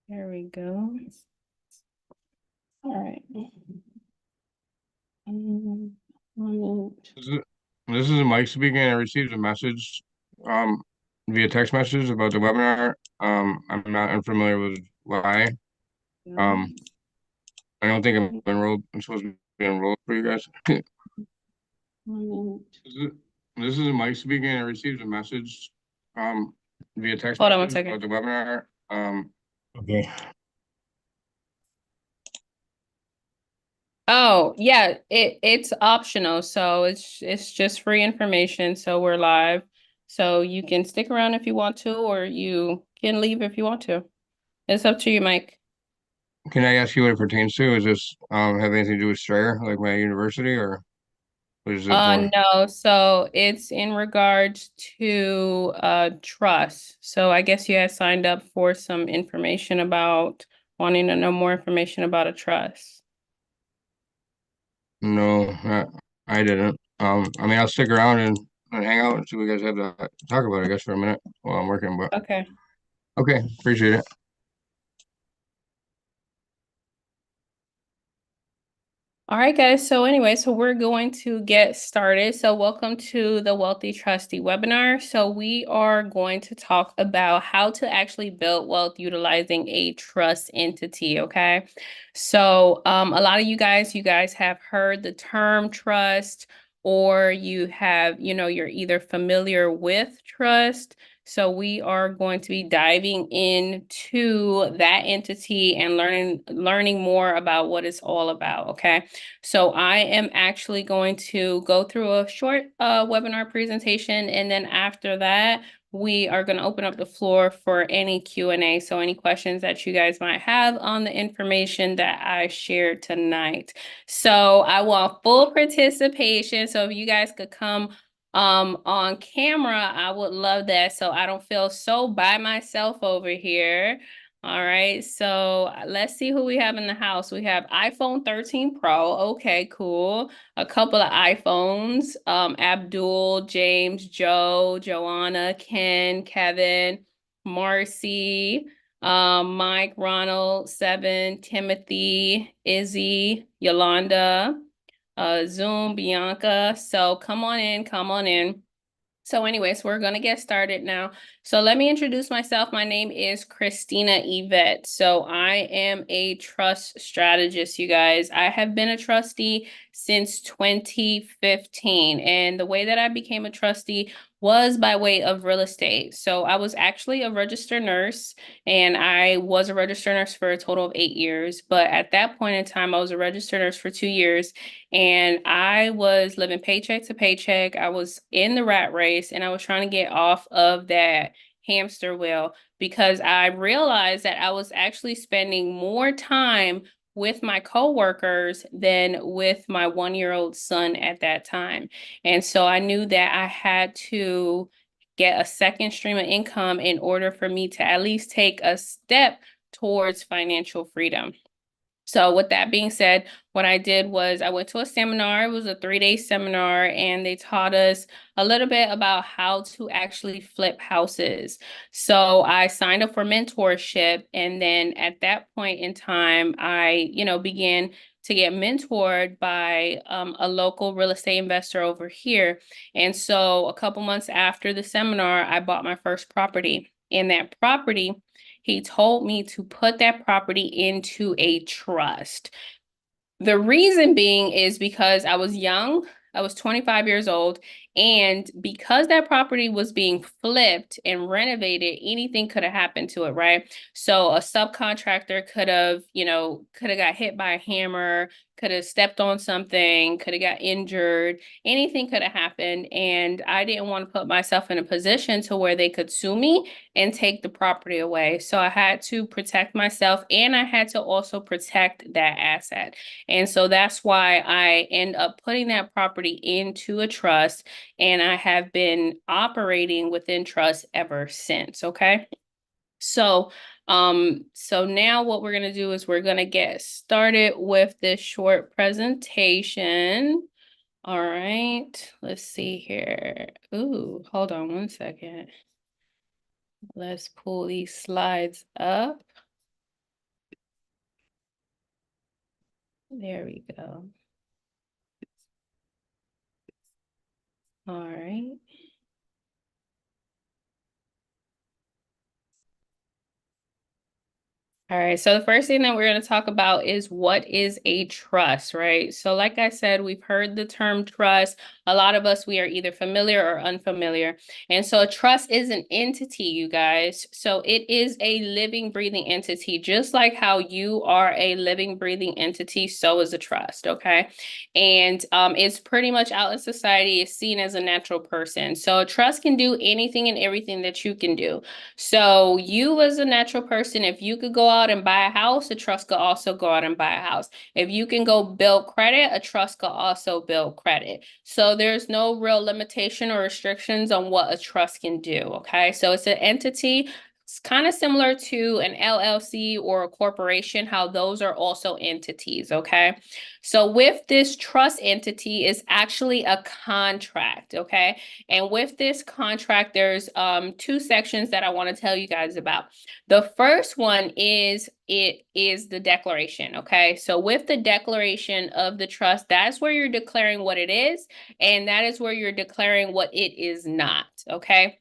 There we go. All right. Moment. This is Mike speaking. I received a message um via text message about the webinar. I'm not unfamiliar with why. Um, I don't think I'm enrolled. I'm supposed to be enrolled for you guys. Moment. This is, this is Mike speaking. I received a message via text Hold on one message second. about the webinar. Okay. Oh, yeah, it's optional, so it's just free information. So we're live. So you can stick around if you want to, or you can leave if you want to. It's up to you, Mike. Can I ask you what it pertains to? Is this have anything to do with Strayer, like my university, or what is it for? No, so it's in regards to trust. So I guess you had signed up for some information about wanting to know more information about a trust. No, I didn't. I mean, I'll stick around and hang out and see what you guys have to talk about, I guess, for a minute while I'm working, but Okay. okay, appreciate it. All right, guys. So anyway, so we're going to get started. So welcome to the Wealthy Trustee webinar. So we are going to talk about how to actually build wealth utilizing a trust entity, okay? So a lot of you guys have heard the term trust, or you have, you're either familiar with trust. So we are going to be diving into that entity and learning more about what it's all about, okay? So I am actually going to go through a short webinar presentation, and then after that, we are going to open up the floor for any Q&A. So any questions that you guys might have on the information that I shared tonight. So I want full participation. So if you guys could come on camera, I would love that. So I don't feel so by myself over here. All right, so let's see who we have in the house. We have iPhone 13 Pro. Okay, cool. A couple of iPhones. Abdul, James, Joe, Joanna, Ken, Kevin, Marcy, Mike, Ronald, Seven, Timothy, Izzy, Yolanda, Zoom, Bianca. So come on in, come on in. So anyways, we're going to get started now. So let me introduce myself. My name is Christina Yvette. So I am a trust strategist, you guys. I have been a trustee since 2015. And the way that I became a trustee was by way of real estate. So I was actually a registered nurse, and I was a registered nurse for a total of 8 years. But at that point in time, I was a registered nurse for 2 years. And I was living paycheck to paycheck. I was in the rat race, and I was trying to get off of that hamster wheel because I realized that I was actually spending more time with my coworkers than with my 1-year-old son at that time. And so I knew that I had to get a second stream of income in order for me to at least take a step towards financial freedom. So with that being said, what I did was I went to a seminar. It was a 3-day seminar, and they taught us a little bit about how to actually flip houses. So I signed up for mentorship, and then at that point in time, I, began to get mentored by a local real estate investor over here. And so a couple months after the seminar, I bought my first property. And that property, he told me to put that property into a trust. The reason being is because I was young, I was 25 years old, and because that property was being flipped and renovated, anything could have happened to it, right? So a subcontractor could have got hit by a hammer, could have stepped on something, could have got injured, anything could have happened. And I didn't want to put myself in a position to where they could sue me and take the property away. So I had to protect myself, and I had to also protect that asset. And so that's why I end up putting that property into a trust, and I have been operating within trust ever since. Okay. So now what we're gonna do is we're gonna get started with this short presentation. All right, let's see here. Ooh, hold on one second. Let's pull these slides up. There we go. All right. All right, so the first thing that we're going to talk about is what is a trust, right? So like I said, we've heard the term trust. A lot of us, we are either familiar or unfamiliar. And so a trust is an entity, you guys. So it is a living, breathing entity, just like how you are a living, breathing entity, so is a trust, okay? And it's pretty much out in society, it's seen as a natural person. So a trust can do anything and everything that you can do. So you as a natural person, if you could go out and buy a house, a trust could also go out and buy a house. If you can go build credit, a trust could also build credit. So there's no real limitation or restrictions on what a trust can do, okay? So it's an entity. It's kind of similar to an LLC or a corporation, how those are also entities, okay? So with this trust entity is actually a contract, okay? And with this contract, there's two sections that I want to tell you guys about. The first one is the declaration, okay? So with the declaration of the trust, that's where you're declaring what it is, and that is where you're declaring what it is not, okay?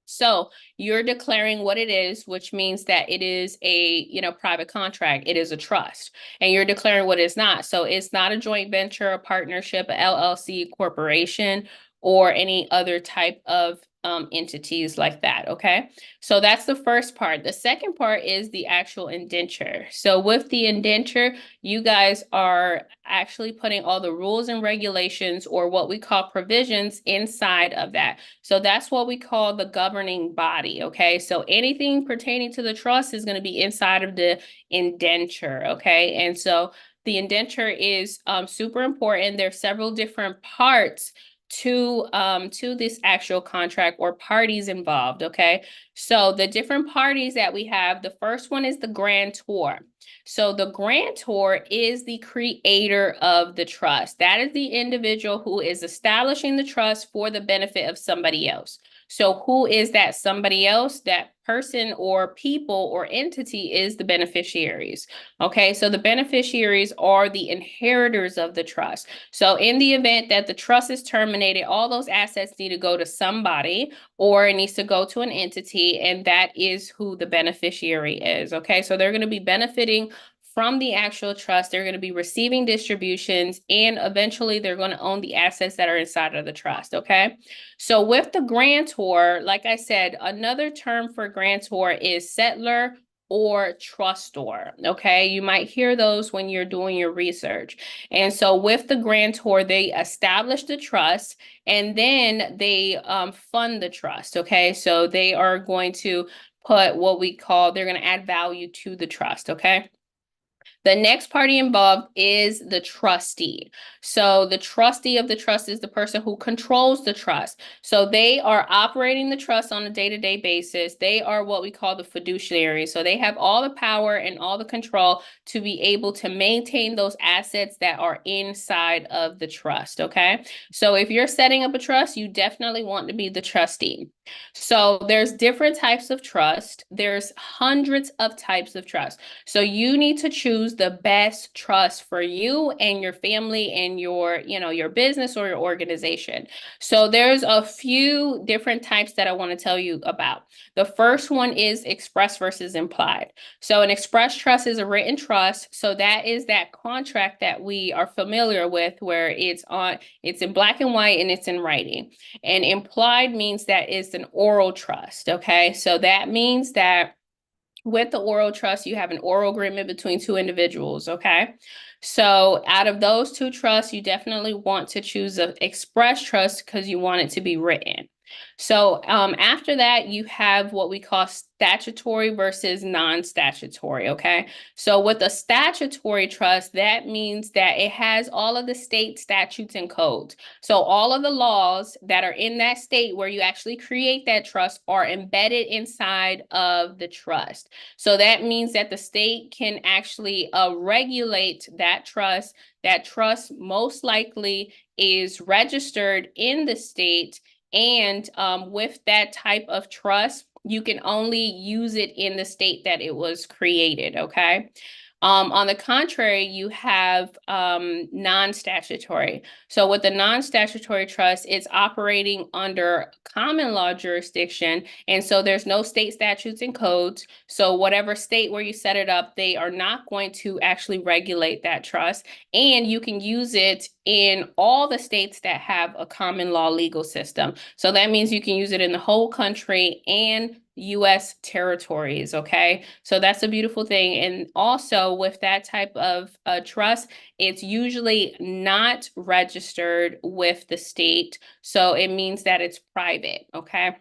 So you're declaring what it is, which means that it is a, private contract. It is a trust. And you're declaring what it's not. So it's not a joint venture, a partnership, a LLC, corporation, or any other type of entities like that, okay? So that's the first part. The second part is the actual indenture. So with the indenture, you guys are actually putting all the rules and regulations, or what we call provisions, inside of that. So that's what we call the governing body, okay? So anything pertaining to the trust is going to be inside of the indenture, okay? And so the indenture is super important. There's several different parts to this actual contract, or parties involved, okay? So the different parties that we have, the first one is the grantor. So the grantor is the creator of the trust. That is the individual who is establishing the trust for the benefit of somebody else. So who is that somebody else? That person or people or entity is the beneficiaries. Okay, so the beneficiaries are the inheritors of the trust. So in the event that the trust is terminated, all those assets need to go to somebody, or it needs to go to an entity, and that is who the beneficiary is. Okay, so they're going to be benefiting from the actual trust. They're going to be receiving distributions, and eventually they're going to own the assets that are inside of the trust, okay? So with the grantor, like I said, another term for grantor is settlor or trustor, okay? You might hear those when you're doing your research. And so with the grantor, they establish the trust, and then they fund the trust, okay? So they are going to put what we call, they're going to add value to the trust, okay? The next party involved is the trustee. So the trustee of the trust is the person who controls the trust. So they are operating the trust on a day-to-day basis. They are what we call the fiduciary. So they have all the power and all the control to be able to maintain those assets that are inside of the trust, okay? So if you're setting up a trust, you definitely want to be the trustee. So there's different types of trust. There's hundreds of types of trust. So you need to choose the best trust for you and your family and your business or your organization. So there's a few different types that I want to tell you about. The first one is express versus implied. So an express trust is a written trust. So that is that contract that we are familiar with, where it's in black and white and it's in writing. And implied means that it's an oral trust, okay? So that means that with the oral trust, you have an oral agreement between two individuals, okay? So out of those two trusts, you definitely want to choose an express trust because you want it to be written. So after that, you have what we call statutory versus non-statutory, okay? So with a statutory trust, that means that it has all of the state statutes and codes. So all of the laws that are in that state where you actually create that trust are embedded inside of the trust. So that means that the state can actually regulate that trust. That trust most likely is registered in the state, and with that type of trust, you can only use it in the state that it was created, okay? On the contrary, you have non-statutory. So with the non-statutory trust, it's operating under common law jurisdiction. And so there's no state statutes and codes. So whatever state where you set it up, they are not going to actually regulate that trust. And you can use it in all the states that have a common law legal system. So that means you can use it in the whole country and US territories, okay? So that's a beautiful thing. And also with that type of trust, it's usually not registered with the state. So it means that it's private, okay?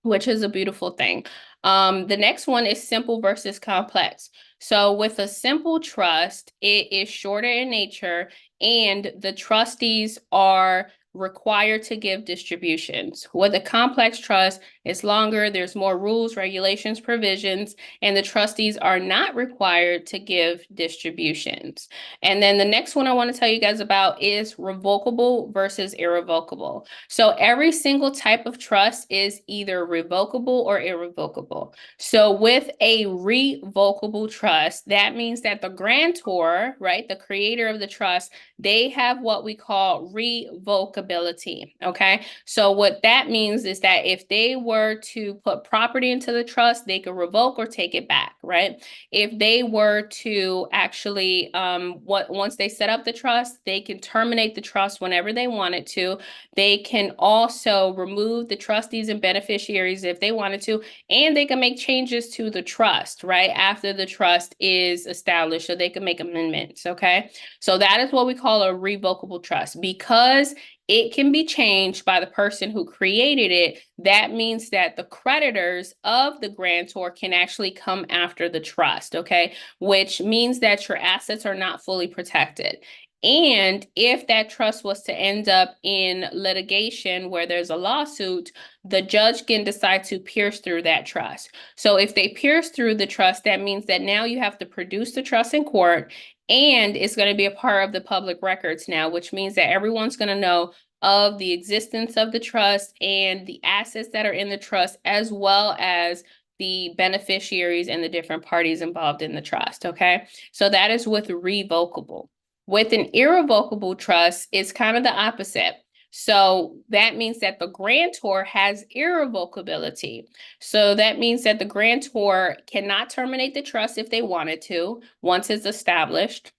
Which is a beautiful thing. The next one is simple versus complex. So with a simple trust, it is shorter in nature and the trustees are required to give distributions. With a complex trust, it's longer, there's more rules, regulations, provisions, and the trustees are not required to give distributions. And then the next one I want to tell you guys about is revocable versus irrevocable. So every single type of trust is either revocable or irrevocable. So with a revocable trust, that means that the grantor, right, the creator of the trust, they have what we call revocability, okay? So what that means is that if they were to put property into the trust, they could revoke or take it back, right? If they were to actually, once they set up the trust, they can terminate the trust whenever they wanted to. They can also remove the trustees and beneficiaries if they wanted to, and they can make changes to the trust, right? After the trust is established, so they can make amendments, okay? So that is what we call a revocable trust. Because it can be changed by the person who created it, that means that the creditors of the grantor can actually come after the trust, okay? Which means that your assets are not fully protected. And if that trust was to end up in litigation where there's a lawsuit, the judge can decide to pierce through that trust. So if they pierce through the trust, that means that now you have to produce the trust in court, and it's going to be a part of the public records now, which means that everyone's going to know of the existence of the trust and the assets that are in the trust, as well as the beneficiaries and the different parties involved in the trust, okay? So that is with revocable. With an irrevocable trust, it's kind of the opposite. So that means that the grantor has irrevocability. So that means that the grantor cannot terminate the trust if they wanted to, once it's established.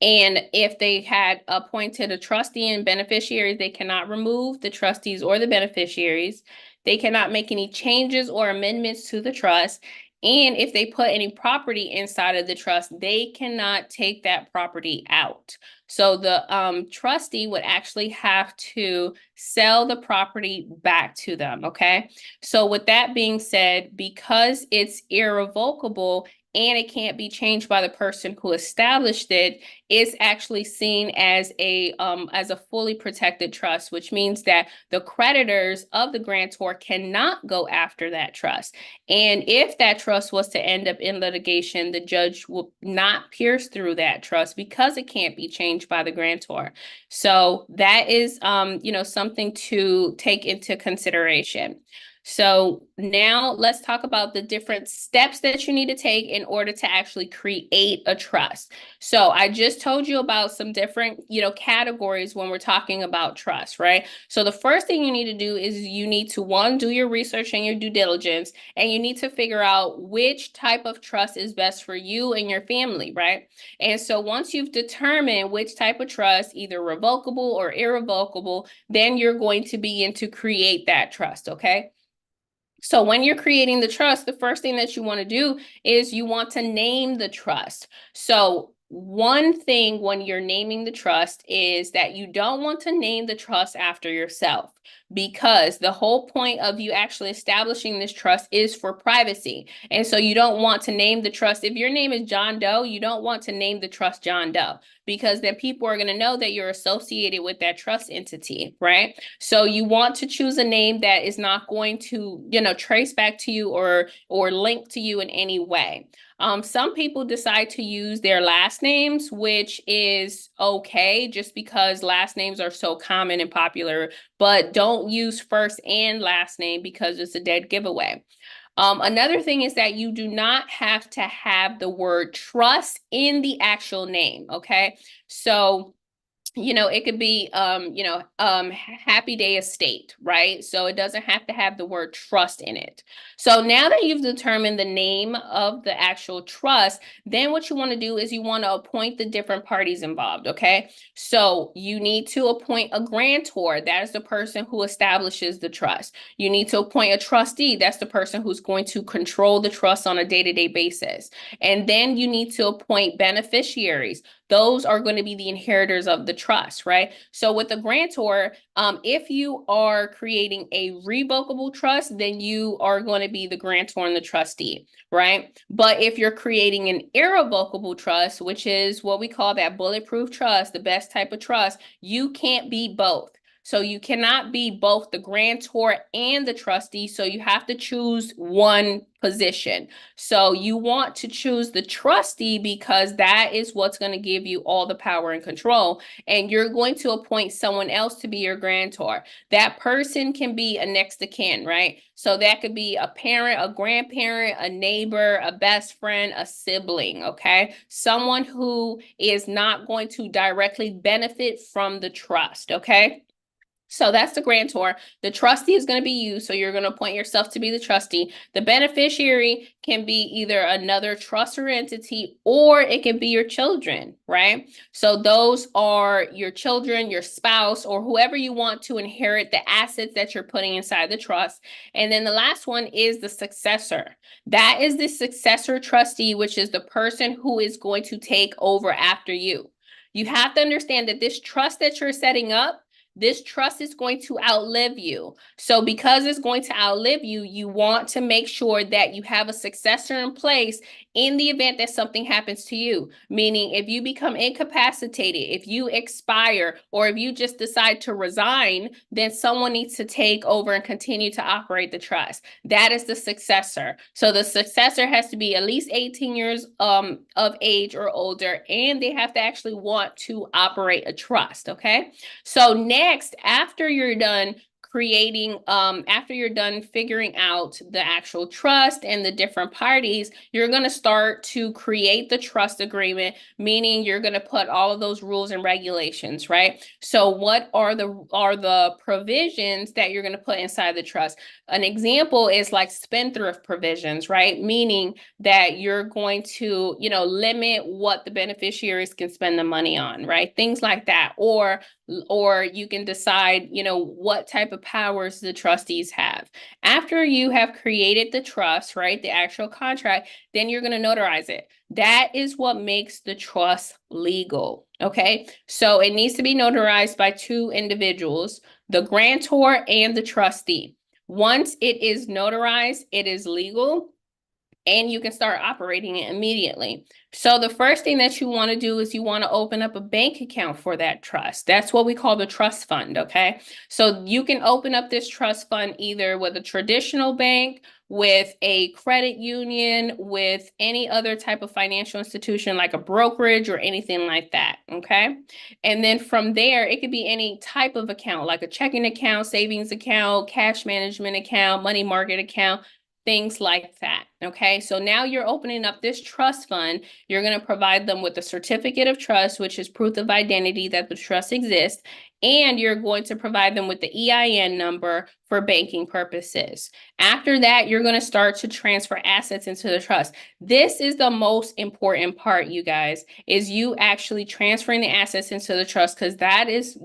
And if they had appointed a trustee and beneficiaries, they cannot remove the trustees or the beneficiaries. They cannot make any changes or amendments to the trust. And if they put any property inside of the trust, they cannot take that property out. So the trustee would actually have to sell the property back to them, okay? So with that being said, because it's irrevocable and it can't be changed by the person who established it, it's actually seen as a fully protected trust, which means that the creditors of the grantor cannot go after that trust. And if that trust was to end up in litigation, the judge will not pierce through that trust because it can't be changed by the grantor. So that is something to take into consideration. So now let's talk about the different steps that you need to take in order to actually create a trust. So I just told you about some different, categories when we're talking about trust, right? So the first thing you need to do is you need to, one, do your research and your due diligence, and you need to figure out which type of trust is best for you and your family, right? And so once you've determined which type of trust, either revocable or irrevocable, then you're going to begin to create that trust, okay? So when you're creating the trust, the first thing that you want to do is you want to name the trust. So one thing when you're naming the trust is that you don't want to name the trust after yourself, because the whole point of you actually establishing this trust is for privacy. And so you don't want to name the trust. If your name is John Doe, you don't want to name the trust John Doe, because then people are going to know that you're associated with that trust entity, right? So you want to choose a name that is not going to, trace back to you or link to you in any way. Some people decide to use their last names, which is okay, just because last names are so common and popular, but don't use first and last name because it's a dead giveaway. Another thing is that you do not have to have the word trust in the actual name, okay? So it could be, Happy Day Estate, right? So it doesn't have to have the word trust in it. So now that you've determined the name of the actual trust, then what you want to do is you want to appoint the different parties involved, okay? So you need to appoint a grantor. That is the person who establishes the trust. You need to appoint a trustee. That's the person who's going to control the trust on a day-to-day basis. And then you need to appoint beneficiaries. Those are going to be the inheritors of the trust, right? So with the grantor, if you are creating a revocable trust, then you are going to be the grantor and the trustee, right? But if you're creating an irrevocable trust, which is what we call that bulletproof trust, the best type of trust, you can't be both. So you cannot be both the grantor and the trustee. So you have to choose one position. So you want to choose the trustee because that is what's going to give you all the power and control. And you're going to appoint someone else to be your grantor. That person can be a next of kin, right? So that could be a parent, a grandparent, a neighbor, a best friend, a sibling, okay? Someone who is not going to directly benefit from the trust, okay? So that's the grantor. The trustee is going to be you. So you're going to appoint yourself to be the trustee. The beneficiary can be either another trust or entity, or it can be your children, right? So those are your children, your spouse, or whoever you want to inherit the assets that you're putting inside the trust. And then the last one is the successor. That is the successor trustee, which is the person who is going to take over after you. You have to understand that this trust that you're setting up, this trust is going to outlive you. So because it's going to outlive you, you want to make sure that you have a successor in place in the event that something happens to you. Meaning if you become incapacitated, if you expire, or if you just decide to resign, then someone needs to take over and continue to operate the trust. That is the successor. So the successor has to be at least 18 years of age or older, and they have to actually want to operate a trust, okay? So next, after you're done after you're done figuring out the actual trust and the different parties, you're going to start to create the trust agreement, meaning you're going to put all of those rules and regulations, right? So what are the provisions that you're going to put inside the trust? An example is like spendthrift provisions, right? Meaning that you're going to, limit what the beneficiaries can spend the money on, right? Things like that. Or you can decide, what type of powers the trustees have. After you have created the trust, right, the actual contract, then you're going to notarize it. That is what makes the trust legal, okay? So it needs to be notarized by two individuals, the grantor and the trustee. Once it is notarized, it is legal, and you can start operating it immediately. So the first thing that you want to do is you want to open up a bank account for that trust. That's what we call the trust fund, okay? So you can open up this trust fund either with a traditional bank, with a credit union, with any other type of financial institution like a brokerage or anything like that, okay? And then from there, it could be any type of account, like a checking account, savings account, cash management account, money market account, things like that, okay? So now you're opening up this trust fund. You're going to provide them with a certificate of trust, which is proof of identity that the trust exists, and you're going to provide them with the EIN number for banking purposes. After that, you're going to start to transfer assets into the trust. This is the most important part, you guys, is you actually transferring the assets into the trust, because that is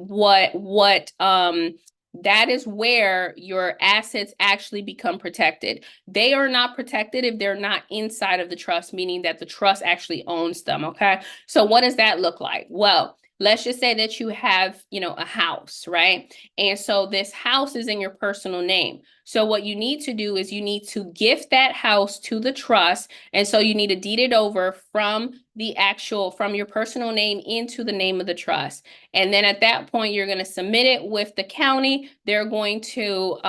that is where your assets actually become protected. They are not protected if they're not inside of the trust, meaning that the trust actually owns them, okay? So what does that look like? Well, let's just say that you have, a house, right? And so this house is in your personal name. So what you need to do is you need to gift that house to the trust. And so you need to deed it over from your personal name into the name of the trust. And then at that point, you're going to submit it with the county. They're going to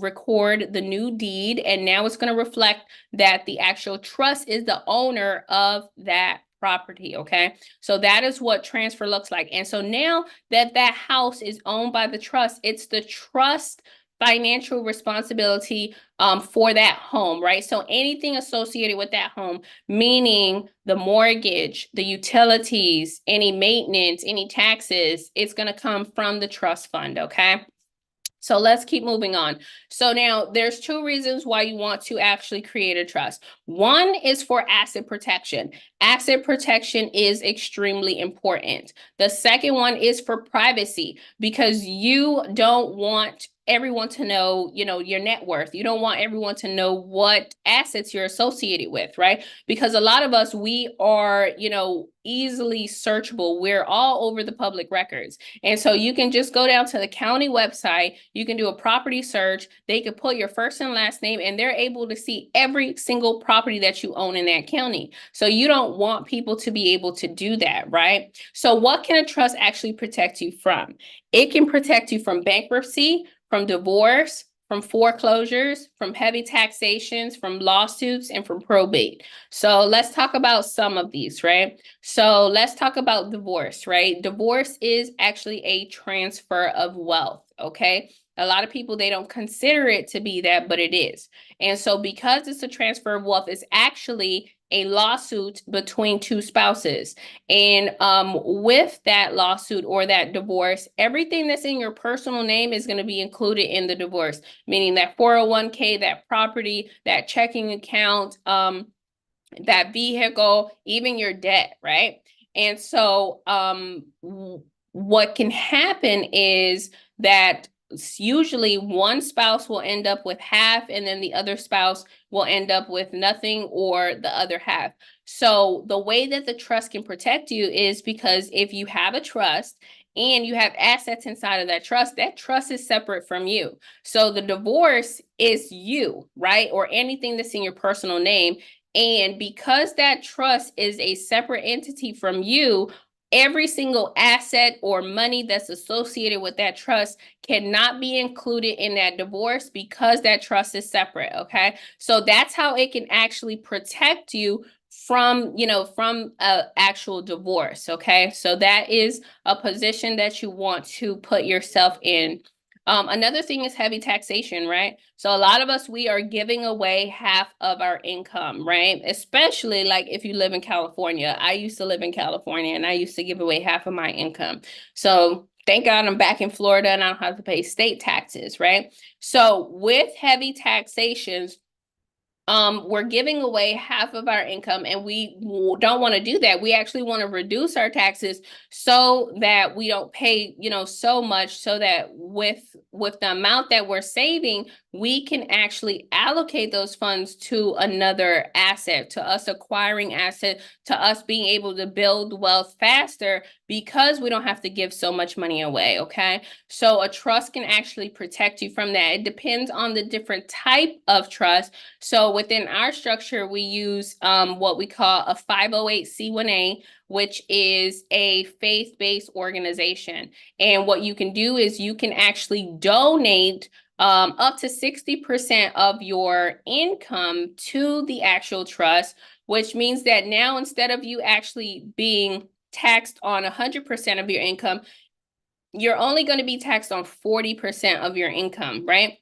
record the new deed. And now it's going to reflect that the actual trust is the owner of that property, okay? So that is what transfer looks like. And so now that that house is owned by the trust, it's the trust financial responsibility for that home, right? So anything associated with that home, meaning the mortgage, the utilities, any maintenance, any taxes, it's going to come from the trust fund, okay? So let's keep moving on. So now there's two reasons why you want to actually create a trust. One is for asset protection. Asset protection is extremely important. The second one is for privacy because you don't want everyone to know, your net worth. You don't want everyone to know what assets you're associated with, right? Because a lot of us, we are, easily searchable. We're all over the public records. And so you can just go down to the county website, you can do a property search, they could put your first and last name, and they're able to see every single property that you own in that county. So you don't want people to be able to do that, right? So what can a trust actually protect you from? It can protect you from bankruptcy, from divorce, from foreclosures, from heavy taxations, from lawsuits, and from probate. So let's talk about some of these, right? So let's talk about divorce, right? Divorce is actually a transfer of wealth, okay? A lot of people, they don't consider it to be that, but it is. And so because it's a transfer of wealth, it's actually a lawsuit between two spouses. And with that lawsuit or that divorce, everything that's in your personal name is going to be included in the divorce, meaning that 401k, that property, that checking account, that vehicle, even your debt, right? And so what can happen is that usually one spouse will end up with half and then the other spouse will end up with nothing or the other half. So the way that the trust can protect you is because if you have a trust and you have assets inside of that trust is separate from you. So the divorce is you, right? Or anything that's in your personal name. And because that trust is a separate entity from you, every single asset or money that's associated with that trust cannot be included in that divorce because that trust is separate, okay? So that's how it can actually protect you from, from an actual divorce, okay? So that is a position that you want to put yourself in. Another thing is heavy taxation, right? So a lot of us, we are giving away half of our income, right? Especially like if you live in California. I used to live in California and I used to give away half of my income. So thank God I'm back in Florida and I don't have to pay state taxes, right? So with heavy taxations, we're giving away half of our income and we don't want to do that. We actually want to reduce our taxes so that we don't pay, so much, so that with the amount that we're saving, we can actually allocate those funds to another asset, to us acquiring asset, to us being able to build wealth faster because we don't have to give so much money away, okay? So a trust can actually protect you from that. It depends on the different type of trust. So within our structure, we use what we call a 508c1a, which is a faith-based organization. And what you can do is you can actually donate up to 60% of your income to the actual trust, which means that now instead of you actually being taxed on 100% of your income, you're only going to be taxed on 40% of your income, right?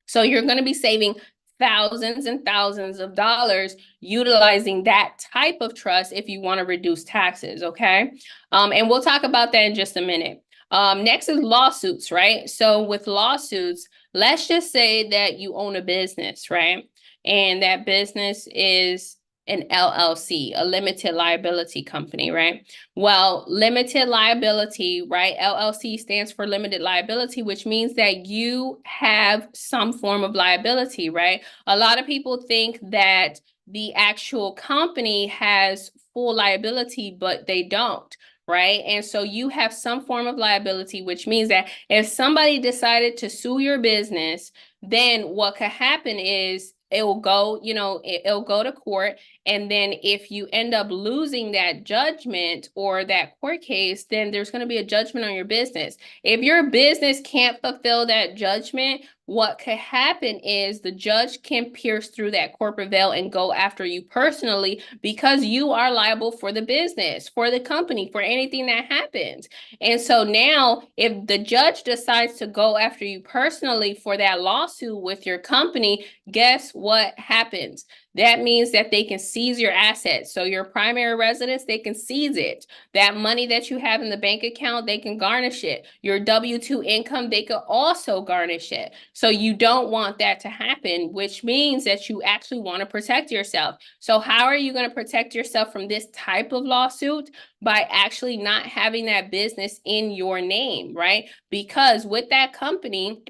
So you're going to be saving thousands and thousands of dollars utilizing that type of trust if you want to reduce taxes, okay? And we'll talk about that in just a minute. Next is lawsuits, right? So with lawsuits, let's just say that you own a business, right? And that business is an LLC, a limited liability company, right? Well, limited liability, right? LLC stands for limited liability, which means that you have some form of liability, right? A lot of people think that the actual company has full liability, but they don't, right? And so you have some form of liability, which means that if somebody decided to sue your business, then what could happen is it will go, it'll go to court. And then if you end up losing that judgment or that court case, then there's going to be a judgment on your business. If your business can't fulfill that judgment, what could happen is the judge can pierce through that corporate veil and go after you personally because you are liable for the business, for the company, for anything that happens. And so now, if the judge decides to go after you personally for that lawsuit with your company, guess what happens? That means that they can seize your assets. So your primary residence, they can seize it. That money that you have in the bank account, they can garnish it. Your W-2 income, they could also garnish it. So you don't want that to happen, which means that you actually want to protect yourself. So how are you going to protect yourself from this type of lawsuit? By actually not having that business in your name, right? Because with that company,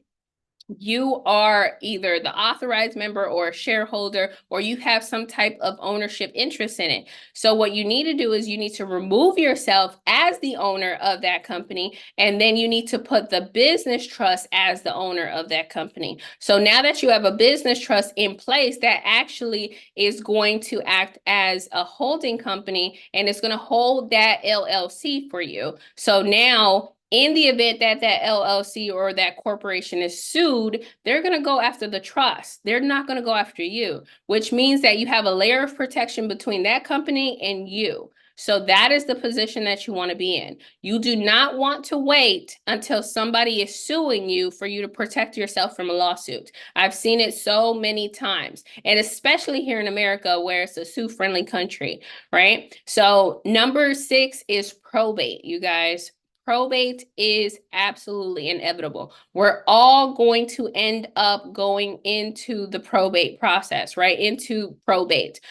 you are either the authorized member or a shareholder, or you have some type of ownership interest in it. So what you need to do is you need to remove yourself as the owner of that company, and then you need to put the business trust as the owner of that company. So now that you have a business trust in place, that actually is going to act as a holding company, and it's going to hold that LLC for you. So now, in the event that that LLC or that corporation is sued, they're going to go after the trust. They're not going to go after you, which means that you have a layer of protection between that company and you. So that is the position that you want to be in. You do not want to wait until somebody is suing you for you to protect yourself from a lawsuit. I've seen it so many times, and especially here in America where it's a sue-friendly country, right? So number 6 is probate, you guys. Probate is absolutely inevitable. We're all going to end up going into the probate process, right? Into probate,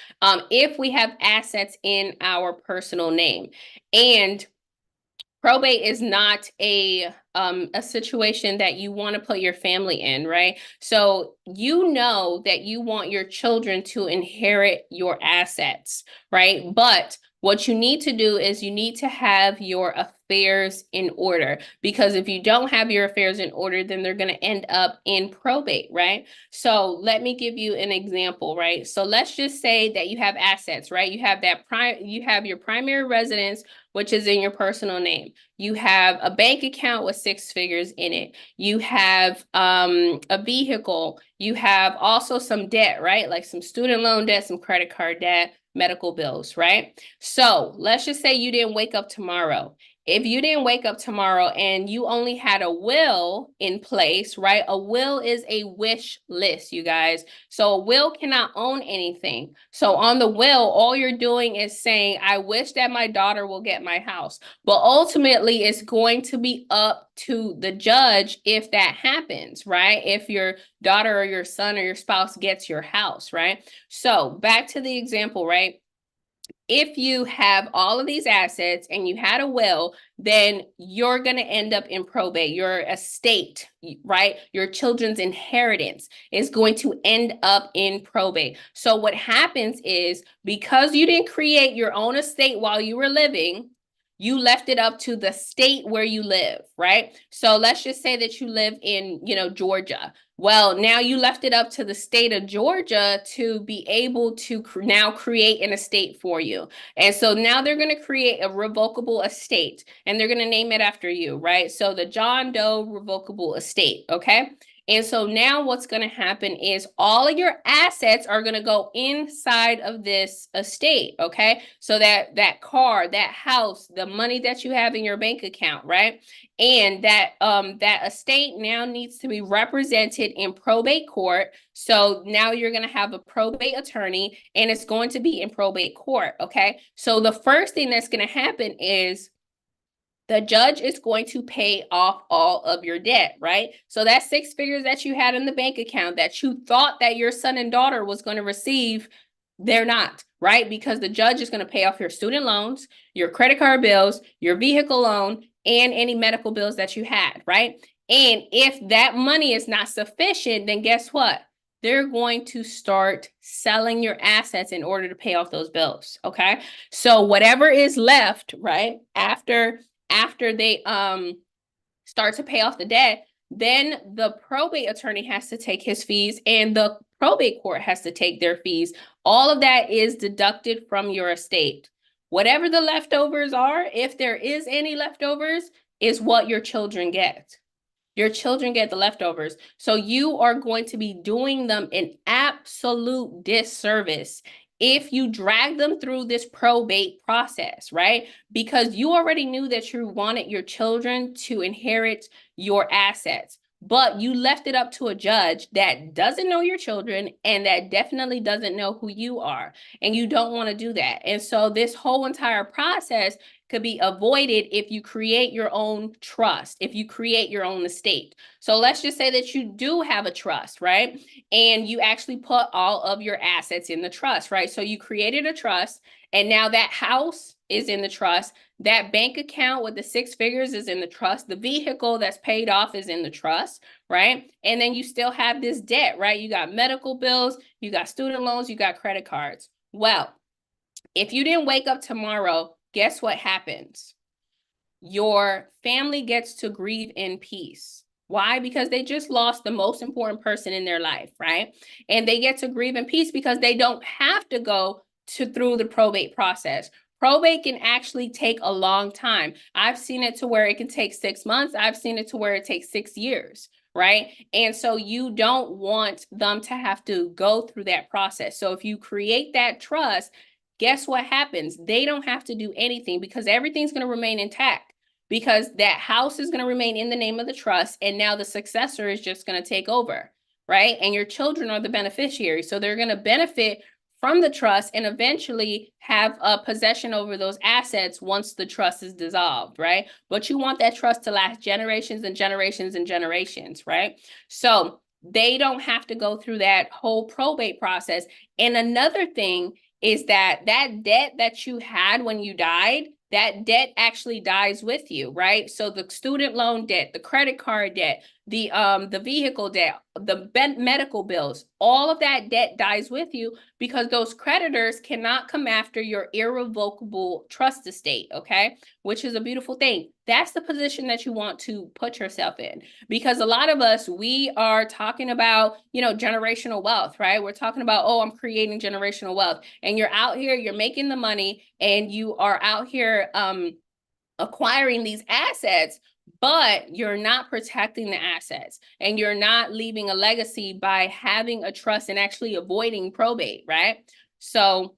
if we have assets in our personal name. And probate is not a situation that you want to put your family in, right? So you know that you want your children to inherit your assets, right? But what you need to do is you need to have your affairs in order, because if you don't have your affairs in order, then they're going to end up in probate, right? So let me give you an example, right? So let's just say that you have assets, right? You have you have your primary residence, which is in your personal name. You have a bank account with 6 figures in it. You have a vehicle. You have also some debt, right? Like some student loan debt, some credit card debt, medical bills, right? So let's just say you didn't wake up tomorrow. If you didn't wake up tomorrow and you only had a will in place, right? A will is a wish list, you guys. So a will cannot own anything. So on the will, all you're doing is saying, I wish that my daughter will get my house. But ultimately, it's going to be up to the judge if that happens, right? If your daughter or your son or your spouse gets your house, right? So back to the example, right? If you have all of these assets and you had a will, then you're going to end up in probate. Your estate, right? Your children's inheritance is going to end up in probate. So what happens is, because you didn't create your own estate while you were living, you left it up to the state where you live, right? So let's just say that you live in, Georgia. Well, now you left it up to the state of Georgia to be able to now create an estate for you. And so now they're going to create a revocable estate, and they're going to name it after you, right? So the John Doe Revocable Estate, okay? And so now what's going to happen is all of your assets are going to go inside of this estate, okay? So that car, that house, the money that you have in your bank account, right? And that estate now needs to be represented in probate court. So now you're going to have a probate attorney, and it's going to be in probate court, okay? So the first thing that's going to happen is the judge is going to pay off all of your debt, right? So that 6 figures that you had in the bank account that you thought that your son and daughter was going to receive, they're not, right? Because the judge is going to pay off your student loans, your credit card bills, your vehicle loan, and any medical bills that you had, right? And if that money is not sufficient, then guess what? They're going to start selling your assets in order to pay off those bills, okay? So whatever is left, right, after they start to pay off the debt, then the probate attorney has to take his fees, and the probate court has to take their fees. All of that is deducted from your estate. Whatever the leftovers are, if there is any leftovers, is what your children get. Your children get the leftovers. So you are going to be doing them an absolute disservice if you drag them through this probate process, right? Because you already knew that you wanted your children to inherit your assets, but you left it up to a judge that doesn't know your children and that definitely doesn't know who you are. And you don't want to do that. And so this whole entire process could be avoided if you create your own trust, if you create your own estate. So let's just say that you do have a trust, right? And you actually put all of your assets in the trust, right? So you created a trust, and now that house is in the trust. That bank account with the 6 figures is in the trust. The vehicle that's paid off is in the trust, right? And then you still have this debt, right? You got medical bills, you got student loans, you got credit cards. Well, if you didn't wake up tomorrow, guess what happens? Your family gets to grieve in peace. Why? Because they just lost the most important person in their life, right? And they get to grieve in peace because they don't have to go through the probate process. Probate can actually take a long time. I've seen it to where it can take 6 months. I've seen it to where it takes 6 years, right? And so you don't want them to have to go through that process. So if you create that trust, guess what happens? They don't have to do anything because everything's going to remain intact, because that house is going to remain in the name of the trust, and now the successor is just going to take over, right? And your children are the beneficiaries, so they're going to benefit from the trust and eventually have a possession over those assets once the trust is dissolved, right? But you want that trust to last generations and generations and generations, right? So they don't have to go through that whole probate process. And another thing is that that debt that you had when you died, that debt actually dies with you, right? So the student loan debt, the credit card debt, the vehicle debt, the medical bills, all of that debt dies with you because those creditors cannot come after your irrevocable trust estate, okay? Which is a beautiful thing. That's the position that you want to put yourself in, because a lot of us, we are talking about, generational wealth, right? We're talking about, oh, I'm creating generational wealth, and you're out here, you're making the money, and you are out here acquiring these assets, but you're not protecting the assets, and you're not leaving a legacy by having a trust and actually avoiding probate, right? So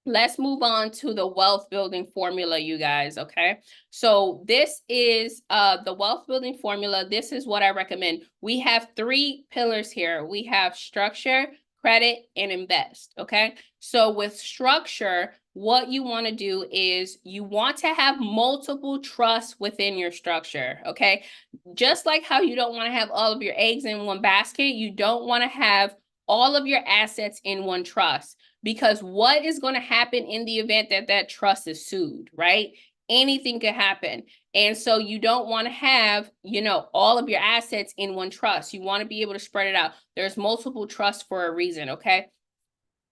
let's move on to the wealth building formula, you guys, okay? So this is the wealth building formula. This is what I recommend. We have 3 pillars here. We have structure, credit, and invest, okay? So with structure, what you want to do is you want to have multiple trusts within your structure, okay? Just like how you don't want to have all of your eggs in one basket, you don't want to have all of your assets in one trust. Because what is going to happen in the event that that trust is sued, right? Anything could happen. And so you don't want to have, all of your assets in one trust. You want to be able to spread it out. There's multiple trusts for a reason, okay?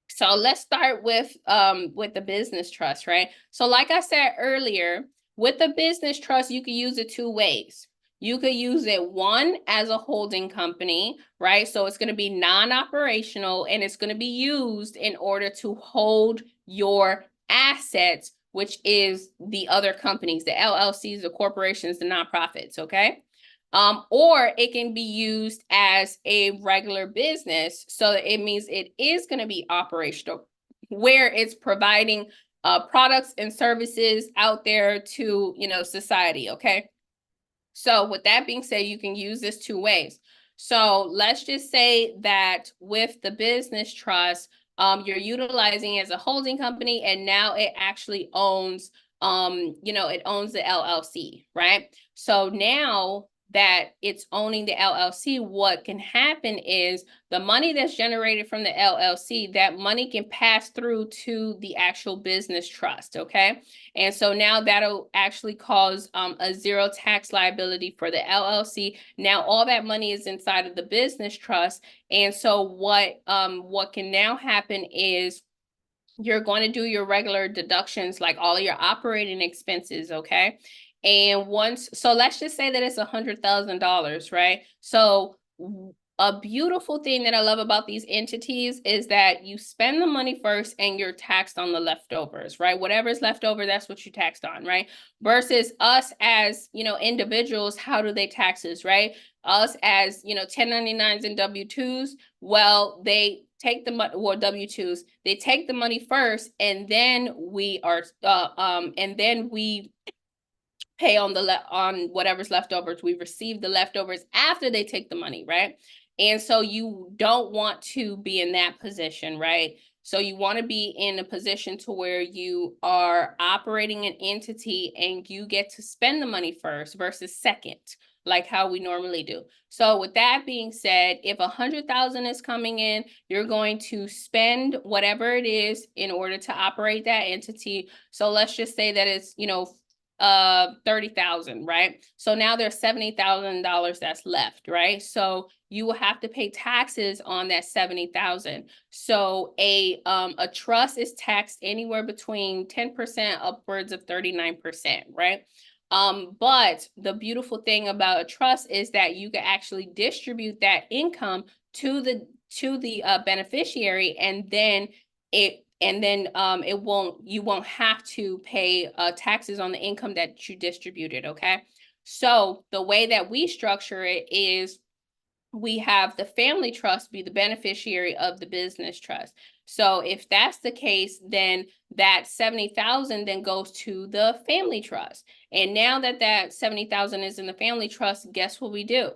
So let's start with the business trust, right? So like I said earlier, with the business trust, you can use it 2 ways. You could use it, one, as a holding company, right? So it's going to be non-operational, and it's going to be used in order to hold your assets, which is the other companies, the LLCs, the corporations, the nonprofits, okay? Or it can be used as a regular business. So it means it is going to be operational, where it's providing products and services out there to, society, okay? So with that being said, you can use this 2 ways. So let's just say that with the business trust, you're utilizing it as a holding company, and now it actually owns, it owns the LLC, right? So now that it's owning the LLC, what can happen is the money that's generated from the LLC, that money can pass through to the actual business trust, okay? And so now that'll actually cause a 0 tax liability for the LLC. Now all that money is inside of the business trust. And so what can now happen is you're going to do your regular deductions, like all of your operating expenses, okay? And so let's just say that it's $100,000, right? So a beautiful thing that I love about these entities is that you spend the money first and you're taxed on the leftovers, right? Whatever's left over, that's what you taxed on, right? Versus us as, individuals, how do they tax us, right? us as, 1099s and W-2s, well, they take the money, or W-2s, they take the money first, and then we pay on on whatever's leftovers. We receive the leftovers after they take the money, right? And so you don't want to be in that position, right? So you want to be in a position to where you are operating an entity and you get to spend the money first versus second, like how we normally do. So with that being said, if 100,000 is coming in, you're going to spend whatever it is in order to operate that entity. So let's just say that it's, 30,000, right? So now there's $70,000 that's left, right? So you will have to pay taxes on that 70,000. So a trust is taxed anywhere between 10% upwards of 39%, right? But the beautiful thing about a trust is that you can actually distribute that income to the beneficiary, and then you won't have to pay taxes on the income that you distributed, okay? So the way that we structure it is we have the family trust be the beneficiary of the business trust. So if that's the case, then that 70,000 then goes to the family trust. And now that that 70,000 is in the family trust, guess what we do?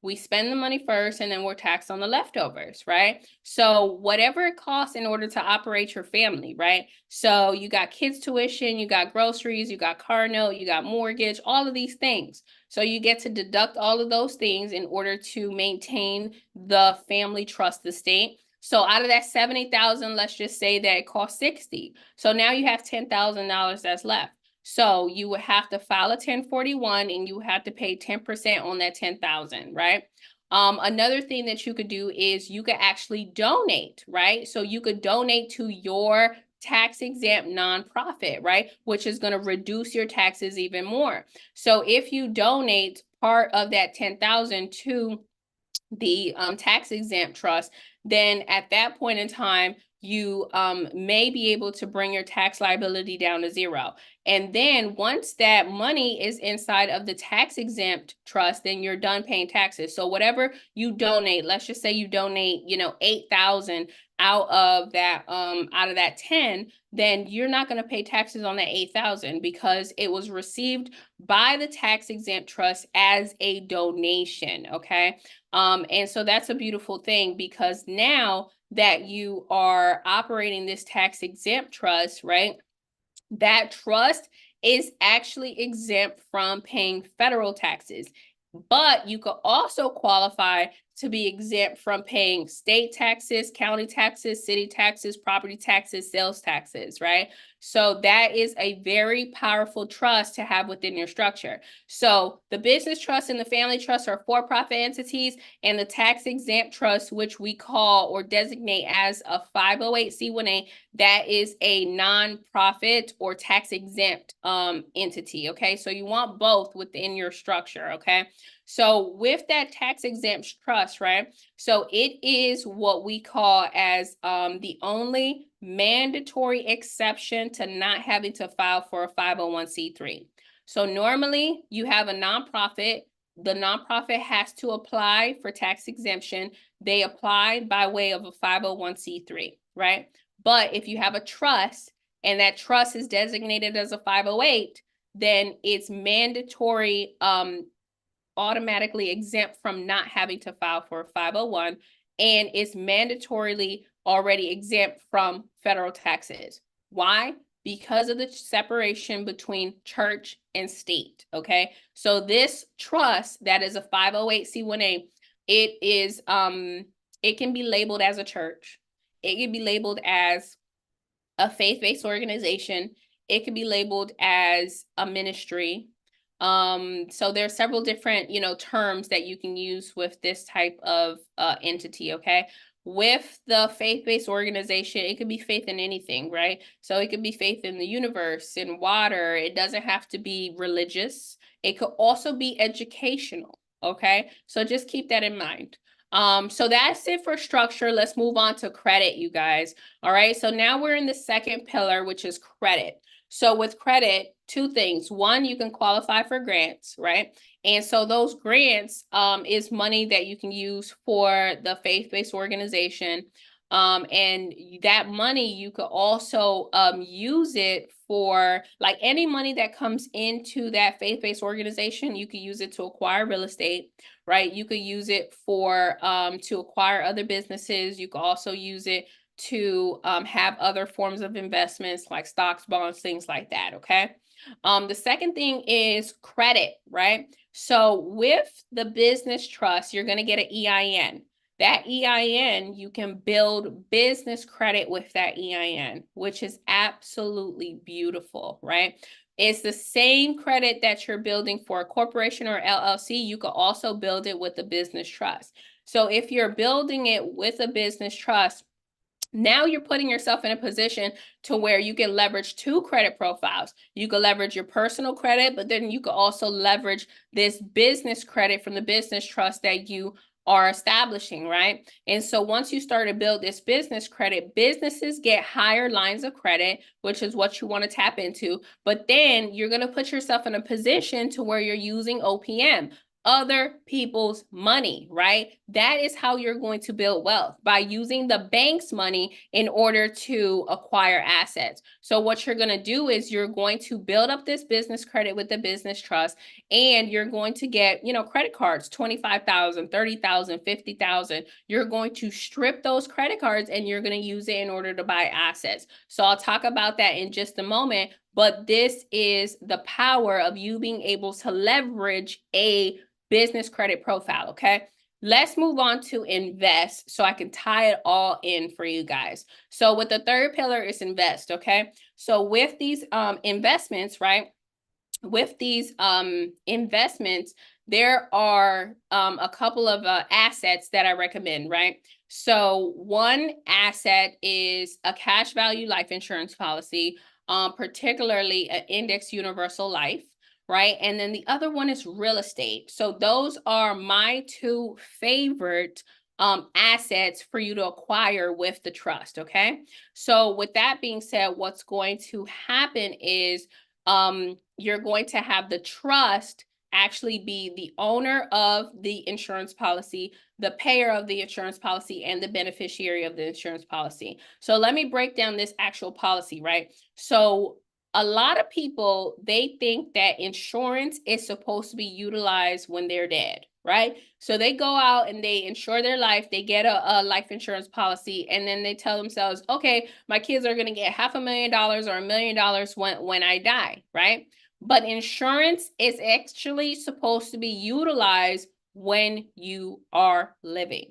We spend the money first, and then we're taxed on the leftovers, right? So whatever it costs in order to operate your family, right? So you got kids' tuition, you got groceries, you got car note, you got mortgage, all of these things. So you get to deduct all of those things in order to maintain the family trust estate. So out of that 70,000, let's just say that it costs 60. So now you have $10,000 that's left. So you would have to file a 1041 and you have to pay 10% on that 10,000, right? Another thing that you could do is you could actually donate, right? So you could donate to your tax-exempt nonprofit, right? Which is going to reduce your taxes even more. So if you donate part of that 10,000 to the tax-exempt trust, then at that point in time, you may be able to bring your tax liability down to zero. And then once that money is inside of the tax-exempt trust, then you're done paying taxes. So whatever you donate, let's just say you donate, 8,000 out of that 10, then you're not going to pay taxes on that 8,000 because it was received by the tax-exempt trust as a donation, okay? And so that's a beautiful thing, because now that you are operating this tax-exempt trust, right? That trust is actually exempt from paying federal taxes, but you could also qualify to be exempt from paying state taxes, county taxes, city taxes, property taxes, sales taxes, right? So that is a very powerful trust to have within your structure. So the business trust and the family trust are for-profit entities, and the tax-exempt trust, which we call or designate as a 508c1a, that is a nonprofit or tax-exempt entity, okay? So you want both within your structure, okay? So with that tax-exempt trust, right? So it is what we call as the only mandatory exception to not having to file for a 501c3. So normally you have a nonprofit. The nonprofit has to apply for tax exemption. They apply by way of a 501c3, right? But if you have a trust and that trust is designated as a 508, then it's mandatory, automatically exempt from not having to file for a 501, and it's mandatorily already exempt from federal taxes. Why? Because of the separation between church and state, okay? So this trust that is a 508c1a, it can be labeled as a church. It can be labeled as a faith-based organization. It could be labeled as a ministry. So there are several different, terms that you can use with this type of entity, okay? With the faith-based organization, it could be faith in anything, right? So it could be faith in the universe, in water. It doesn't have to be religious. It could also be educational, okay? So just keep that in mind. So that's it for structure. Let's move on to credit, you guys. All right, so now we're in the second pillar, which is credit. So with credit, two things. One, you can qualify for grants, right? And so those grants is money that you can use for the faith-based organization. And that money, you could also use it for, like, any money that comes into that faith-based organization, you could use it to acquire real estate, right? You could use it for to acquire other businesses. You could also use it to have other forms of investments like stocks, bonds, things like that, okay? The second thing is credit, right? So with the business trust, you're going to get an EIN. That EIN, you can build business credit with that EIN, which is absolutely beautiful, right? It's the same credit that you're building for a corporation or LLC. You could also build it with a business trust. So if you're building it with a business trust, now you're putting yourself in a position to where you can leverage two credit profiles. You can leverage your personal credit, but then you can also leverage this business credit from the business trust that you are establishing, right? And so once you start to build this business credit, businesses get higher lines of credit, which is what you want to tap into. But then you're going to put yourself in a position to where you're using OPM, other people's money, right? That is how you're going to build wealth, by using the bank's money in order to acquire assets. So what you're going to do is you're going to build up this business credit with the business trust, and you're going to get, credit cards, 25,000, 30,000, 50,000. You're going to strip those credit cards and you're going to use it in order to buy assets. So I'll talk about that in just a moment, but this is the power of you being able to leverage a business credit profile, okay? Let's move on to invest so I can tie it all in for you guys. So with the third pillar is invest, okay? So with these investments, right? With these investments, there are a couple of assets that I recommend, right? So one asset is a cash value life insurance policy, particularly an index universal life, right? And then the other one is real estate. So those are my two favorite assets for you to acquire with the trust, okay? So with that being said, what's going to happen is you're going to have the trust actually be the owner of the insurance policy, the payer of the insurance policy, and the beneficiary of the insurance policy. So let me break down this actual policy, right? So a lot of people, they think that insurance is supposed to be utilized when they're dead, right? So they go out and they insure their life, they get a life insurance policy, and then they tell themselves, okay, my kids are going to get $500,000 or $1 million when I die, right? But insurance is actually supposed to be utilized when you are living.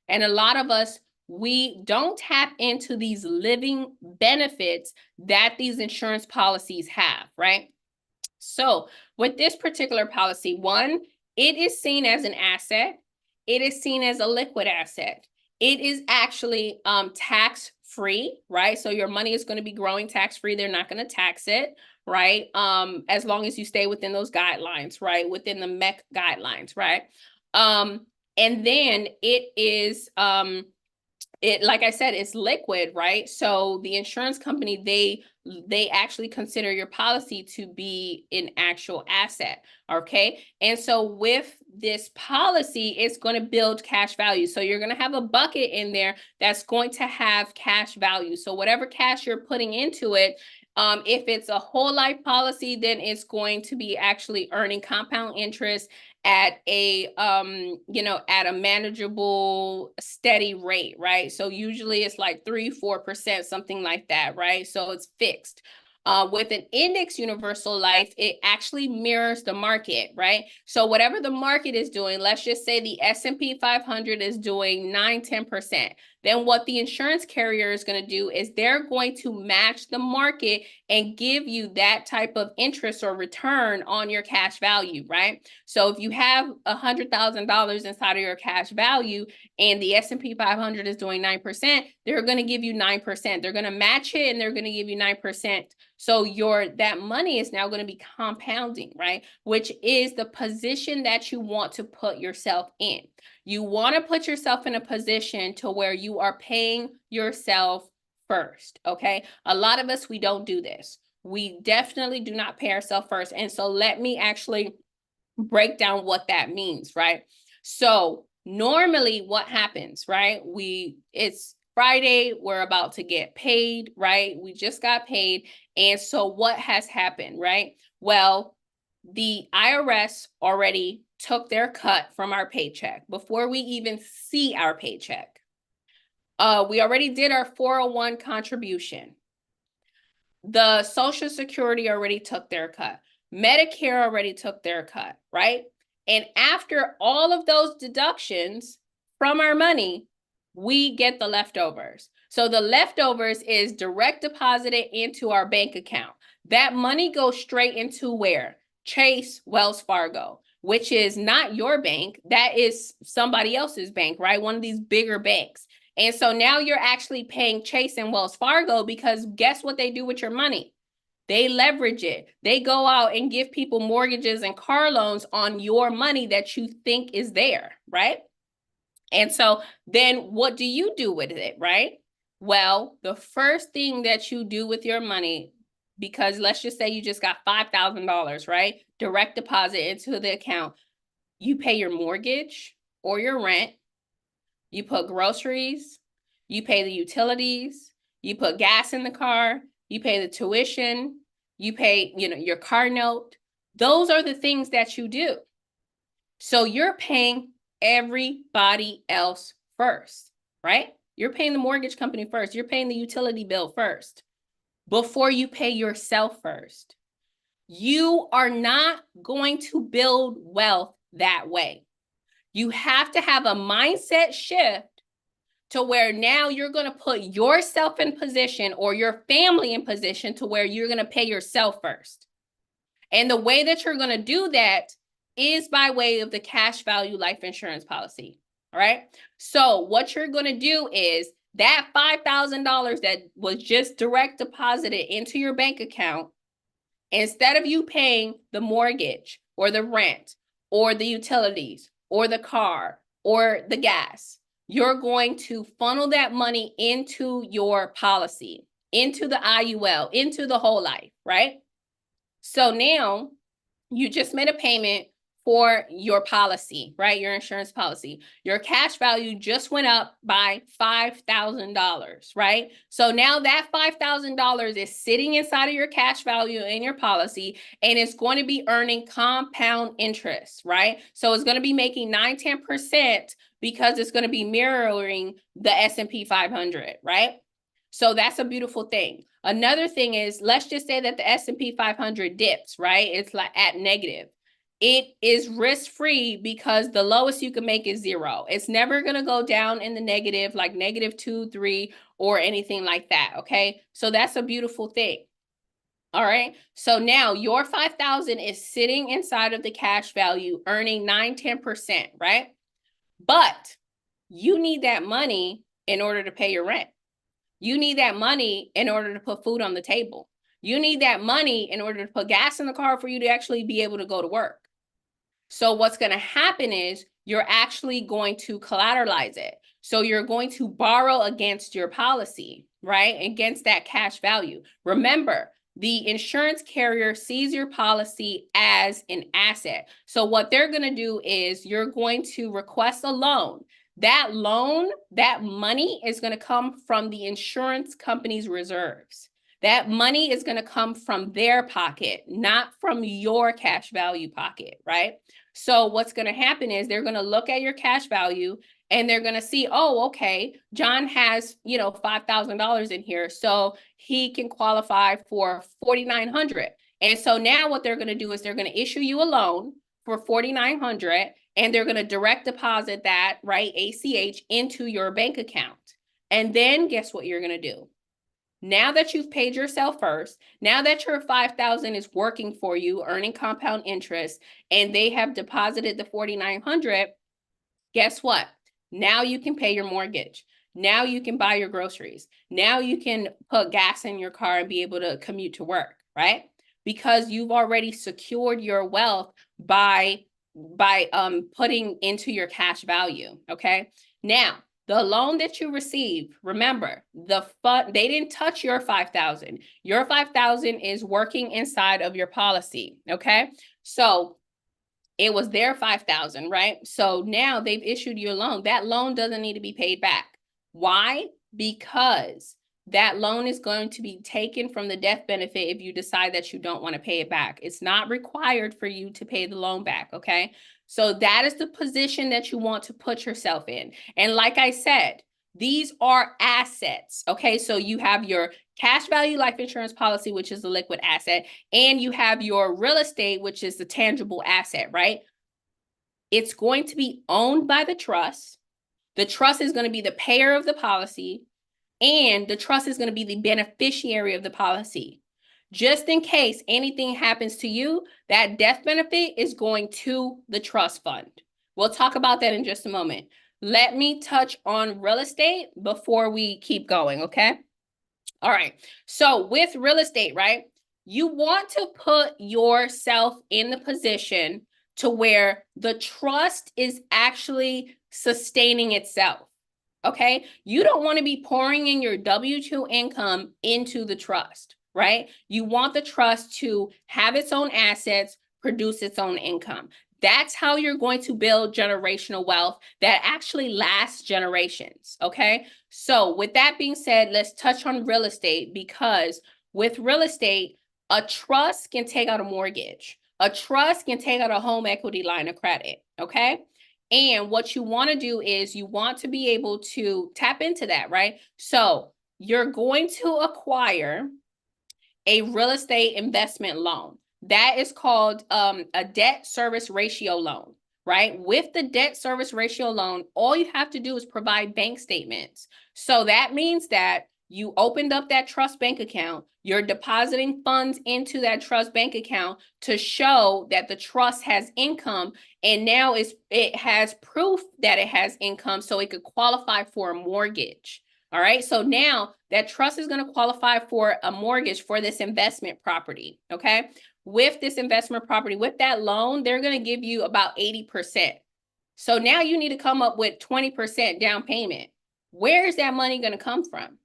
And a lot of us, we don't tap into these living benefits that these insurance policies have, right? So with this particular policy, one, it is seen as an asset. It is seen as a liquid asset. It is actually tax-free, right? So your money is going to be growing tax-free. They're not going to tax it, right? As long as you stay within those guidelines, right? Within the MEC guidelines, right? And then it is like I said, it's liquid, right? So the insurance company, they actually consider your policy to be an actual asset, okay? And so with this policy, it's going to build cash value. So you're going to have a bucket in there that's going to have cash value. So whatever cash you're putting into it, if it's a whole life policy, then it's going to be actually earning compound interest at a at a manageable steady rate, right? So usually it's like 3-4%, something like that, right? So it's fixed. With an index universal life, it actually mirrors the market, right? So whatever the market is doing, let's just say the S&P 500 is doing 9-10%. Then what the insurance carrier is going to do is they're going to match the market and give you that type of interest or return on your cash value, right? So if you have $100,000 inside of your cash value and the S&P 500 is doing 9%, they're going to give you 9%. They're going to match it and they're going to give you 9%. So that money is now going to be compounding, right? Which is the position that you want to put yourself in. You want to put yourself in a position to where you are paying yourself first, okay? A lot of us, we don't do this. We definitely do not pay ourselves first. And so let me actually break down what that means, right? So normally what happens, right? It's Friday, we're about to get paid, right? We just got paid. And so what has happened, right? Well, the IRS already took their cut from our paycheck before we even see our paycheck. We already did our 401 contribution. The Social Security already took their cut. Medicare already took their cut, right? And after all of those deductions from our money, we get the leftovers. So the leftovers is direct deposited into our bank account. That money goes straight into where? Chase, Wells Fargo, which is not your bank. That is somebody else's bank, right? One of these bigger banks. And so now you're actually paying Chase and Wells Fargo because guess what they do with your money? They leverage it. They go out and give people mortgages and car loans on your money that you think is there, right? And so then what do you do with it, right? Well, the first thing that you do with your money, because let's just say you just got $5,000, right? Direct deposit into the account. You pay your mortgage or your rent. You put groceries, you pay the utilities, you put gas in the car, you pay the tuition, you pay, your car note. Those are the things that you do. So you're paying everybody else first, right? You're paying the mortgage company first. You're paying the utility bill first before you pay yourself first. You are not going to build wealth that way. You have to have a mindset shift to where now you're going to put yourself in position or your family in position to where you're going to pay yourself first. And the way that you're going to do that is by way of the cash value life insurance policy. All right. So what you're going to do is that $5,000 that was just direct deposited into your bank account, instead of you paying the mortgage or the rent or the utilities or the car or the gas, you're going to funnel that money into your policy, into the IUL, into the whole life, right? So now you just made a payment for your policy, right? Your insurance policy. Your cash value just went up by $5,000, right? So now that $5,000 is sitting inside of your cash value in your policy, and it's going to be earning compound interest, right? So it's going to be making 9–10% because it's going to be mirroring the S&P 500, right? So that's a beautiful thing. Another thing is, let's just say that the S&P 500 dips, right? It's like at negative. It is risk-free because the lowest you can make is 0. It's never going to go down in the negative, like -2, 3, or anything like that, okay? So that's a beautiful thing. All right. So now your 5,000 is sitting inside of the cash value, earning 9–10%, right? But you need that money in order to pay your rent. You need that money in order to put food on the table. You need that money in order to put gas in the car for you to actually be able to go to work. So what's going to happen is you're actually going to collateralize it. So you're going to borrow against your policy, right? Against that cash value. Remember, the insurance carrier sees your policy as an asset. So what they're going to do is you're going to request a loan. That loan, that money is going to come from the insurance company's reserves. That money is going to come from their pocket, not from your cash value pocket, right? So what's going to happen is they're going to look at your cash value and they're going to see, oh, okay, John has, $5,000 in here, so he can qualify for $4,900. And so now what they're going to do is they're going to issue you a loan for $4,900, and they're going to direct deposit that, right, ACH, into your bank account. And then guess what you're going to do? Now that you've paid yourself first, now that your 5,000 is working for you, earning compound interest, and they have deposited the 4,900, guess what? Now you can pay your mortgage. Now you can buy your groceries. Now you can put gas in your car and be able to commute to work, right? Because you've already secured your wealth by putting into your cash value, okay? Now, The loan that you receive, remember, the fund, they didn't touch your 5,000. Your 5,000 is working inside of your policy, okay? So it was their 5,000, right? So now they've issued you a loan. That loan doesn't need to be paid back. Why? Because that loan is going to be taken from the death benefit if you decide that you don't want to pay it back. It's not required for you to pay the loan back, okay? So that is the position that you want to put yourself in. And like I said, these are assets, okay? So you have your cash value life insurance policy, which is a liquid asset, and you have your real estate, which is the tangible asset, right? It's going to be owned by the trust. The trust is going to be the payer of the policy, and the trust is going to be the beneficiary of the policy. Just in case anything happens to you, that death benefit is going to the trust fund. We'll talk about that in just a moment. Let me touch on real estate before we keep going, okay? All right. So with real estate, right, you want to put yourself in the position to where the trust is actually sustaining itself. Okay. You don't want to be pouring in your W-2 income into the trust, right? You want the trust to have its own assets, produce its own income. That's how you're going to build generational wealth that actually lasts generations, okay? So with that being said, let's touch on real estate, because with real estate, a trust can take out a mortgage. A trust can take out a home equity line of credit, okay? And what you want to do is you want to be able to tap into that, right? So you're going to acquire a real estate investment loan. That is called a debt service ratio loan, right? With the debt service ratio loan, all you have to do is provide bank statements. So that means that you opened up that trust bank account, you're depositing funds into that trust bank account to show that the trust has income, and now it has proof that it has income so it could qualify for a mortgage. All right, so now that trust is going to qualify for a mortgage for this investment property, okay? With this investment property, with that loan, they're going to give you about 80%. So now you need to come up with 20% down payment. Where is that money going to come from?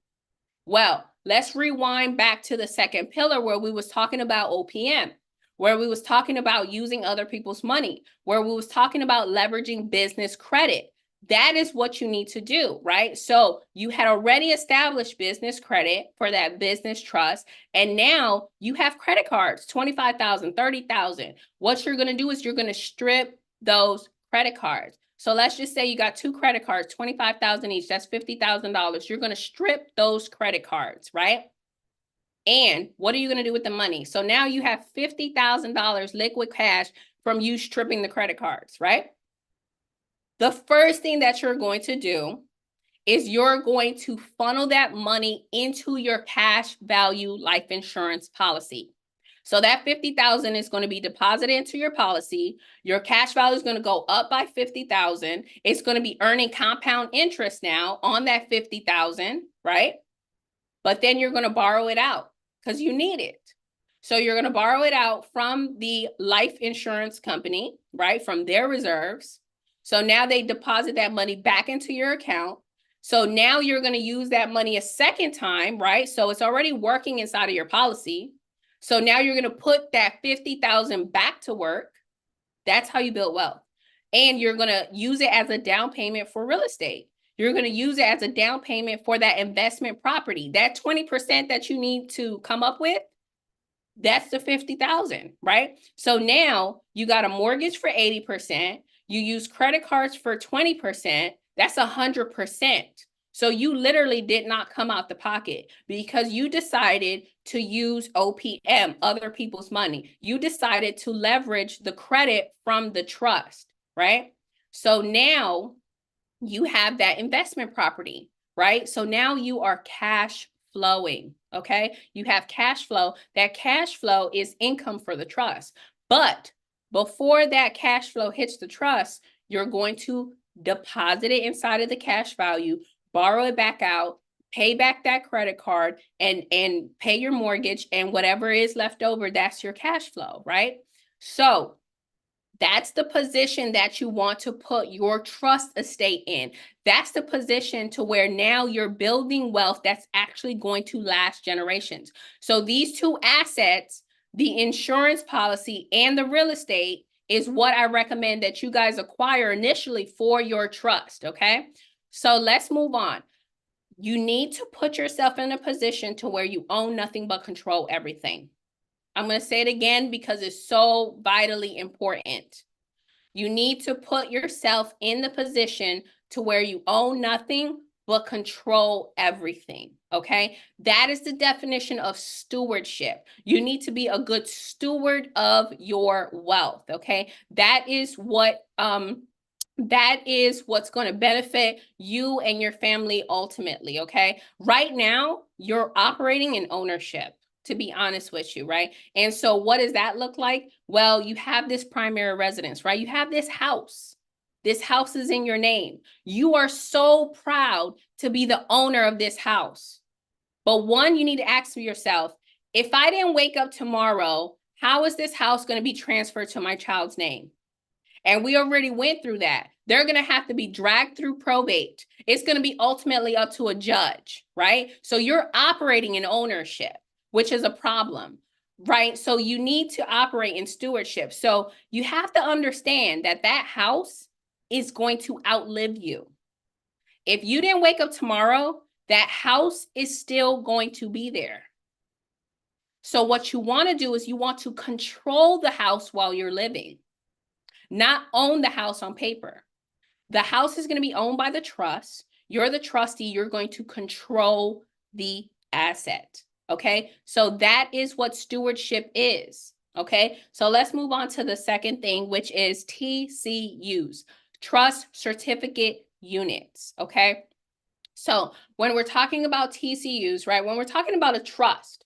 Well, let's rewind back to the second pillar where we was talking about OPM, where we was talking about using other people's money, where we was talking about leveraging business credit. That is what you need to do, right? So you had already established business credit for that business trust, and now you have credit cards, 25,000, 30,000. What you're going to do is you're going to strip those credit cards. So let's just say you got 2 credit cards, 25,000 each, that's $50,000. You're going to strip those credit cards, right? And what are you going to do with the money? So now you have $50,000 liquid cash from you stripping the credit cards, right? The first thing that you're going to do is you're going to funnel that money into your cash value life insurance policy. So that 50,000 is going to be deposited into your policy. Your cash value is going to go up by 50,000. It's going to be earning compound interest now on that 50,000, right? But then you're going to borrow it out because you need it. So you're going to borrow it out from the life insurance company, right? From their reserves. So now they deposit that money back into your account. So now you're going to use that money a second time, right? So it's already working inside of your policy. So now you're going to put that 50,000 back to work. That's how you build wealth. And you're going to use it as a down payment for real estate. You're going to use it as a down payment for that investment property. That 20% that you need to come up with, that's the 50,000, right? So now you got a mortgage for 80%. You use credit cards for 20%. That's 100%. So you literally did not come out the pocket because you decided to use OPM, other people's money. You decided to leverage the credit from the trust, right? So now you have that investment property, right? So now you are cash flowing, okay? You have cash flow. That cash flow is income for the trust. But before that cash flow hits the trust, you're going to deposit it inside of the cash value, borrow it back out, pay back that credit card, and pay your mortgage, and whatever is left over, that's your cash flow, right? So That's the position that you want to put your trust estate in. That's the position to where now you're building wealth that's actually going to last generations. So these two assets, the insurance policy and the real estate, is what I recommend that you guys acquire initially for your trust, okay? So let's move on. You need to put yourself in a position to where you own nothing but control everything. I'm going to say it again because it's so vitally important. You need to put yourself in the position to where you own nothing but control everything, okay? That is the definition of stewardship. You need to be a good steward of your wealth, okay? That is what's going to benefit you and your family ultimately, okay? Right now, you're operating in ownership, to be honest with you, right? And so what does that look like? Well, you have this primary residence, right? You have this house. This house is in your name. You are so proud to be the owner of this house. But one, you need to ask yourself, if I didn't wake up tomorrow, how is this house going to be transferred to my child's name? And we already went through that. They're going to have to be dragged through probate. It's going to be ultimately up to a judge, right? So you're operating in ownership, which is a problem, right? So you need to operate in stewardship. So you have to understand that that house is going to outlive you. If you didn't wake up tomorrow, that house is still going to be there. So what you want to do is you want to control the house while you're living, not own the house on paper. The house is going to be owned by the trust. You're the trustee. You're going to control the asset. Okay. So that is what stewardship is. Okay. So let's move on to the second thing, which is TCUs, trust certificate units. Okay. So when we're talking about TCUs, right, when we're talking about a trust,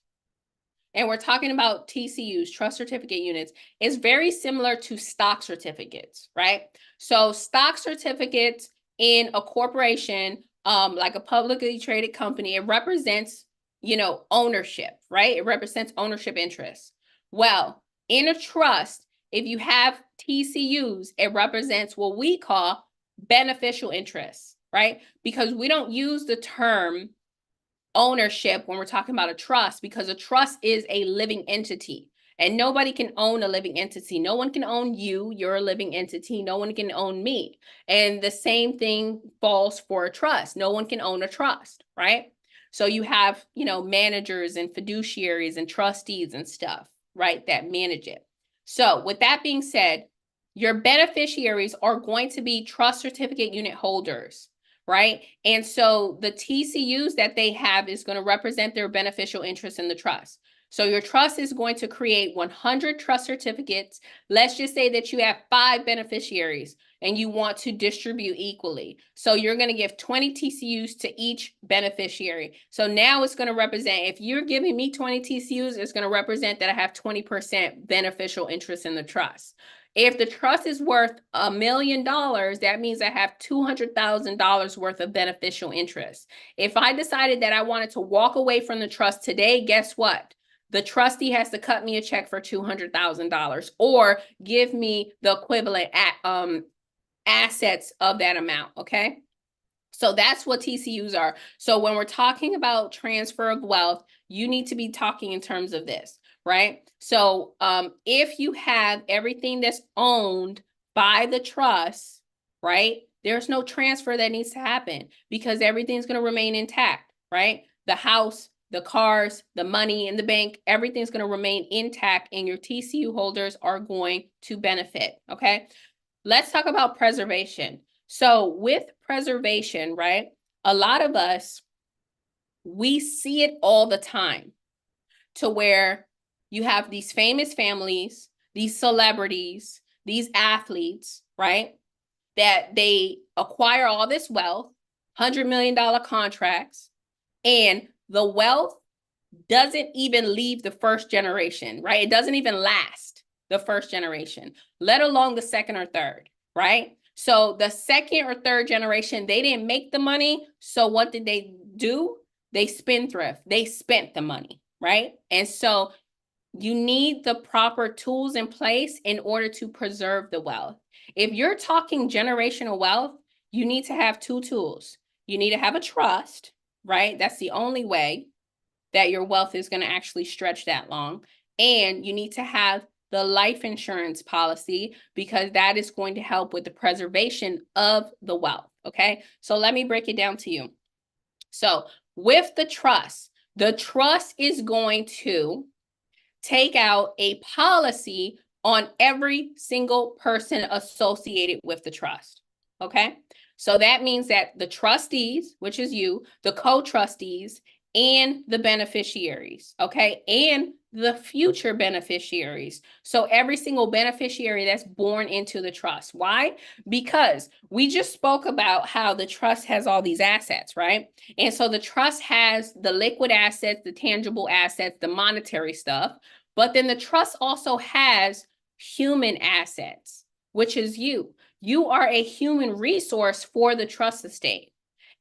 and we're talking about TCUs, trust certificate units, it's very similar to stock certificates, right? So stock certificates in a corporation, like a publicly traded company, it represents, ownership, right? It represents ownership interests. Well, in a trust, if you have TCUs, it represents what we call beneficial interests, right? Because we don't use the term ownership when we're talking about a trust, because a trust is a living entity and nobody can own a living entity. No one can own you. You're a living entity. No one can own me. And the same thing falls for a trust. No one can own a trust, right? So you have, managers and fiduciaries and trustees and stuff, right, that manage it. So with that being said, your beneficiaries are going to be trust certificate unit holders, right? And so the TCUs that they have is going to represent their beneficial interest in the trust. So your trust is going to create 100 trust certificates. Let's just say that you have 5 beneficiaries and you want to distribute equally. So you're going to give 20 TCUs to each beneficiary. So now it's going to represent, if you're giving me 20 TCUs, it's going to represent that I have 20% beneficial interest in the trust. If the trust is worth $1 million, that means I have $200,000 worth of beneficial interest. If I decided that I wanted to walk away from the trust today, guess what? The trustee has to cut me a check for $200,000 or give me the equivalent assets of that amount, okay? So that's what TCUs are. So when we're talking about transfer of wealth, you need to be talking in terms of this, right? So if you have everything that's owned by the trust, right, there's no transfer that needs to happen because everything's going to remain intact, right? The house, the cars, the money in the bank, everything's going to remain intact and your TCU holders are going to benefit, okay? Let's talk about preservation. So with preservation, right, a lot of us, we see it all the time to where you have these famous families, these celebrities, these athletes, right, that they acquire all this wealth, $100 million contracts, and the wealth doesn't even leave the first generation, right? It doesn't even last the first generation, let alone the second or third, right? So the second or third generation, they didn't make the money. So what did they do? They spendthrift. They spent the money, right? And so You need the proper tools in place in order to preserve the wealth. If you're talking generational wealth, you need to have two tools. You need to have a trust, right? That's the only way that your wealth is going to actually stretch that long. And you need to have the life insurance policy, because that is going to help with the preservation of the wealth. Okay, so let me break it down to you. So with the trust is going to take out a policy on every single person associated with the trust. Okay, so that means that the trustees, which is you, the co-trustees, and the beneficiaries, okay, and the future beneficiaries. So every single beneficiary that's born into the trust. Why? Because we just spoke about how the trust has all these assets, right? And so the trust has the liquid assets, the tangible assets, the monetary stuff, but then the trust also has human assets, which is you. You are a human resource for the trust estate.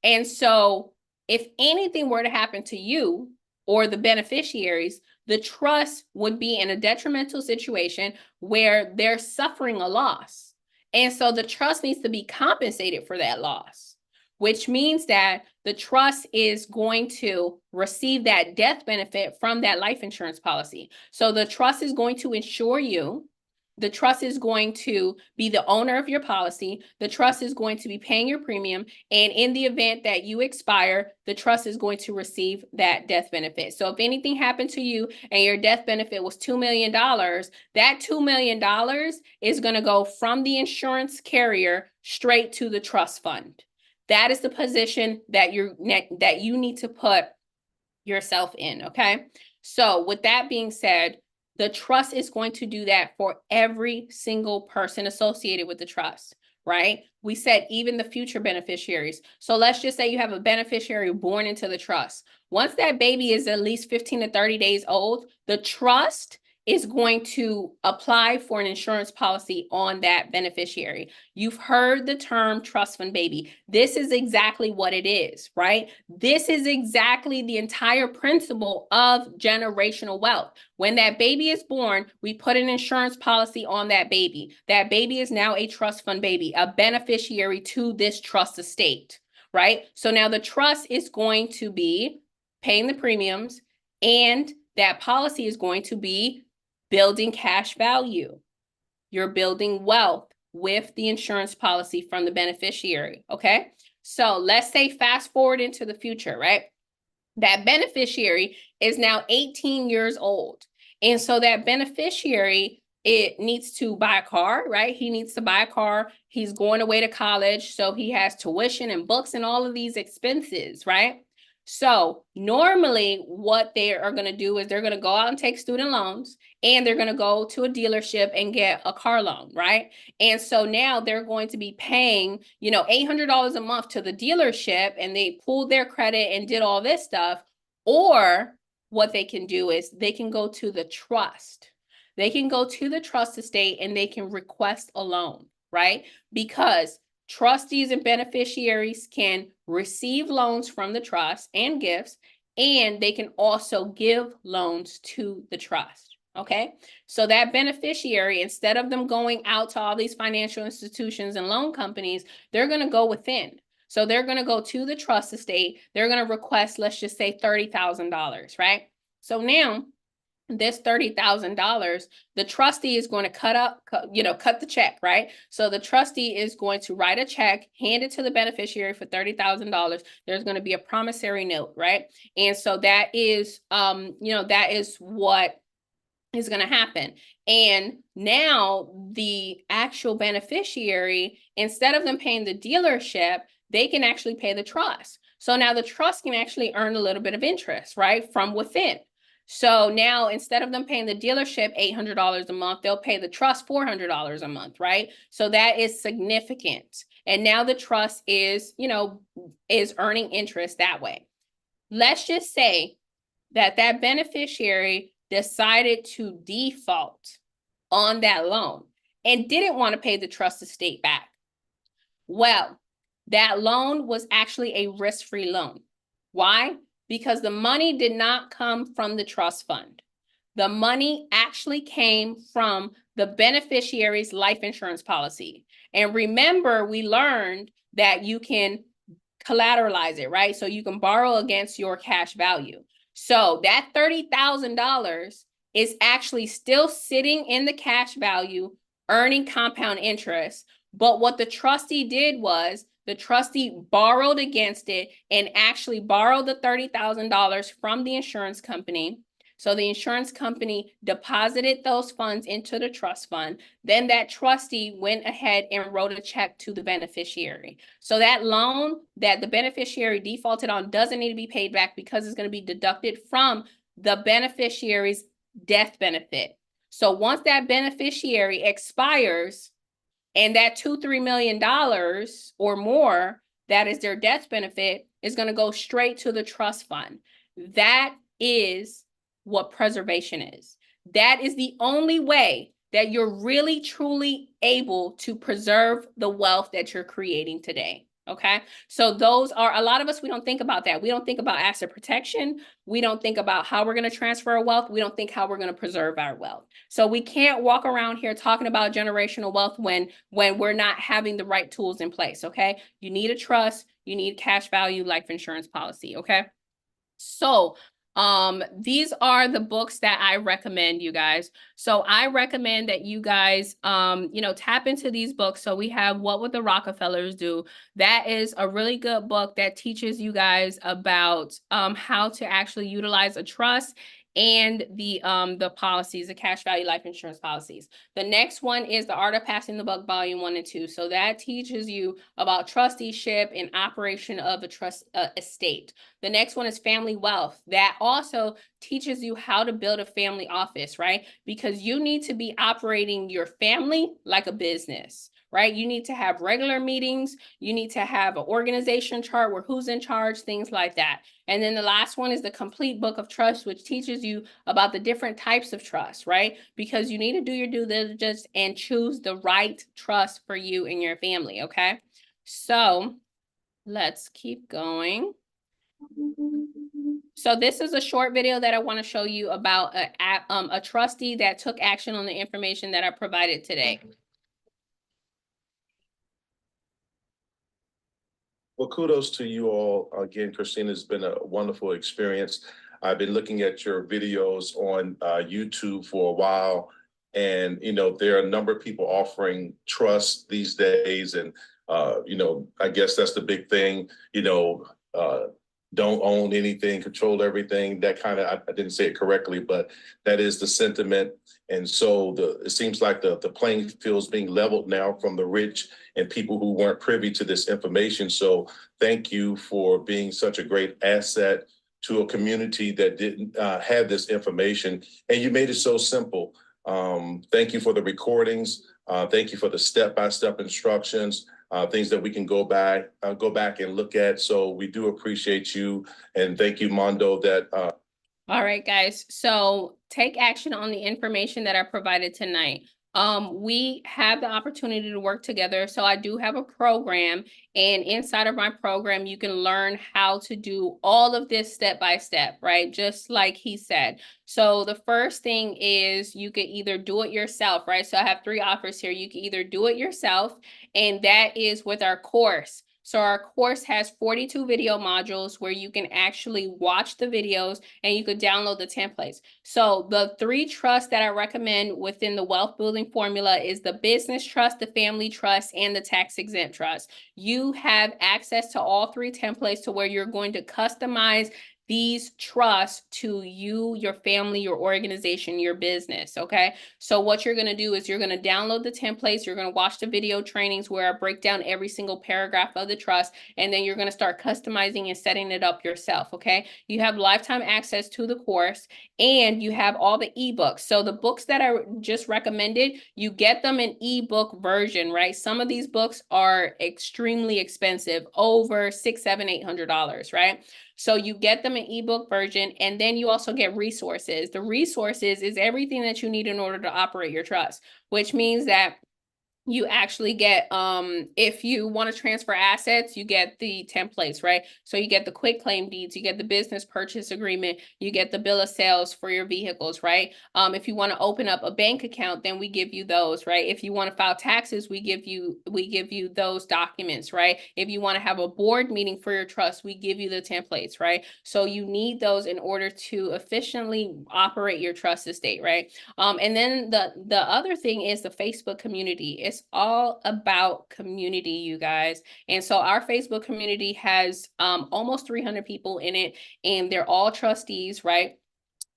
And so if anything were to happen to you or the beneficiaries, the trust would be in a detrimental situation where they're suffering a loss. And so the trust needs to be compensated for that loss, which means that the trust is going to receive that death benefit from that life insurance policy. So the trust is going to insure you. The trust is going to be the owner of your policy. The trust is going to be paying your premium. And in the event that you expire, the trust is going to receive that death benefit. So if anything happened to you and your death benefit was $2 million, that $2 million is going to go from the insurance carrier straight to the trust fund. That is the position that you need to put yourself in, okay? So with that being said, the trust is going to do that for every single person associated with the trust, right? We said even the future beneficiaries. So let's just say you have a beneficiary born into the trust. Once that baby is at least 15 to 30 days old, the trust is going to apply for an insurance policy on that beneficiary. You've heard the term trust fund baby. This is exactly what it is, right? This is exactly the entire principle of generational wealth. When that baby is born, we put an insurance policy on that baby. That baby is now a trust fund baby, a beneficiary to this trust estate, right? So now the trust is going to be paying the premiums, and that policy is going to be building cash value. You're building wealth with the insurance policy from the beneficiary, okay? So let's say fast forward into the future, right? That beneficiary is now 18 years old. And so that beneficiary, it needs to buy a car, right? He needs to buy a car. He's going away to college. So he has tuition and books and all of these expenses, right? So normally what they are going to do is they're going to go out and take student loans, and they're going to go to a dealership and get a car loan, right? And so now they're going to be paying, $800 a month to the dealership, and they pulled their credit and did all this stuff. Or what they can do is they can go to the trust. They can go to the trust estate and they can request a loan, right? Because trustees and beneficiaries can receive loans from the trust and gifts, and they can also give loans to the trust, okay? So that beneficiary, instead of them going out to all these financial institutions and loan companies, they're going to go within. So they're going to go to the trust estate. They're going to request, let's just say $30,000, right? So now this $30,000, the trustee is going to cut the check, right? So the trustee is going to write a check, hand it to the beneficiary for $30,000. There's going to be a promissory note, right? And so that is, that is what is going to happen. And now the actual beneficiary, instead of them paying the dealership, they can actually pay the trust. So now the trust can actually earn a little bit of interest, right, from within. So now instead of them paying the dealership $800 a month, they'll pay the trust $400 a month, right? So that is significant. And now the trust is, is earning interest that way. Let's just say that that beneficiary decided to default on that loan and didn't want to pay the trust estate back. Well, that loan was actually a risk-free loan. Why? Because the money did not come from the trust fund. The money actually came from the beneficiary's life insurance policy. And remember, we learned that you can collateralize it, right? So you can borrow against your cash value. So that $30,000 is actually still sitting in the cash value, earning compound interest. But what the trustee did was the trustee borrowed against it and actually borrowed the $30,000 from the insurance company. So the insurance company deposited those funds into the trust fund. Then that trustee went ahead and wrote a check to the beneficiary. So that loan that the beneficiary defaulted on doesn't need to be paid back because it's going to be deducted from the beneficiary's death benefit. So once that beneficiary expires and that $2-3 million or more, that is their death benefit, is going to go straight to the trust fund. That is what preservation is. That is the only way that you're really, truly able to preserve the wealth that you're creating today. Okay, so those are, a lot of us, we don't think about that. We don't think about asset protection. We don't think about how we're going to transfer our wealth. We don't think how we're going to preserve our wealth. So we can't walk around here talking about generational wealth when we're not having the right tools in place. Okay, you need a trust, you need cash value life insurance policy. Okay, so these are the books that I recommend, you guys. So I recommend that you guys, tap into these books. So we have What Would the Rockefellers Do? That is a really good book that teaches you guys about how to actually utilize a trust and the policies, the cash value life insurance policies. The next one is The Art of Passing the Buck, Volume 1 and 2. So that teaches you about trusteeship and operation of a trust estate. The next one is Family Wealth. That also teaches you how to build a family office, right? Because you need to be operating your family like a business, right? You need to have regular meetings. You need to have an organization chart where who's in charge, things like that. And then the last one is the Complete Book of Trust, which teaches you about the different types of trust, right? Because you need to do your due diligence and choose the right trust for you and your family, okay? So let's keep going. So this is a short video that I want to show you about a trustee that took action on the information that I provided today. Well, kudos to you all. Again, Christina, it's been a wonderful experience. I've been looking at your videos on YouTube for a while, and there are a number of people offering trust these days, and I guess that's the big thing. Don't own anything, control everything. That kind of, I didn't say it correctly, but that is the sentiment. And so it seems like the playing field is being leveled now from the rich and people who weren't privy to this information. So thank you for being such a great asset to a community that didn't have this information. And you made it so simple. Thank you for the recordings. Thank you for the step-by-step instructions. Things that we can go back and look at. So we do appreciate you, and thank you, Mondo. All right, guys. So take action on the information that I provided tonight. We have the opportunity to work together. So I do have a program, and inside of my program, you can learn how to do all of this step by step, right? Just like he said. So the first thing is you could either do it yourself, right? So I have 3 offers here. You can either do it yourself, and that is with our course. So our course has 42 video modules where you can actually watch the videos and you could download the templates. So the 3 trusts that I recommend within the wealth building formula is the business trust, the family trust, and the tax exempt trust. You have access to all 3 templates to where you're going to customize these trusts to you, your family, your organization, your business, okay? So what you're gonna do is you're gonna download the templates, you're gonna watch the video trainings where I break down every single paragraph of the trust, and then you're gonna start customizing and setting it up yourself, okay? You have lifetime access to the course, and you have all the ebooks. So the books that I just recommended, you get them in ebook version, right? Some of these books are extremely expensive, over $600, $700, $800, right? So you get them in ebook version, and then you also get resources. The resources is everything that you need in order to operate your trust, which means that you actually get, if you want to transfer assets, you get the templates, right? So you get the quick claim deeds, you get the business purchase agreement, you get the bill of sales for your vehicles, right? If you want to open up a bank account, then we give you those, right? If you want to file taxes, we give you those documents, right? If you want to have a board meeting for your trust, we give you the templates, right? So you need those in order to efficiently operate your trust estate, right? And then the other thing is the Facebook community. It's all about community, you guys. And so our Facebook community has almost 300 people in it, and they're all trustees, right?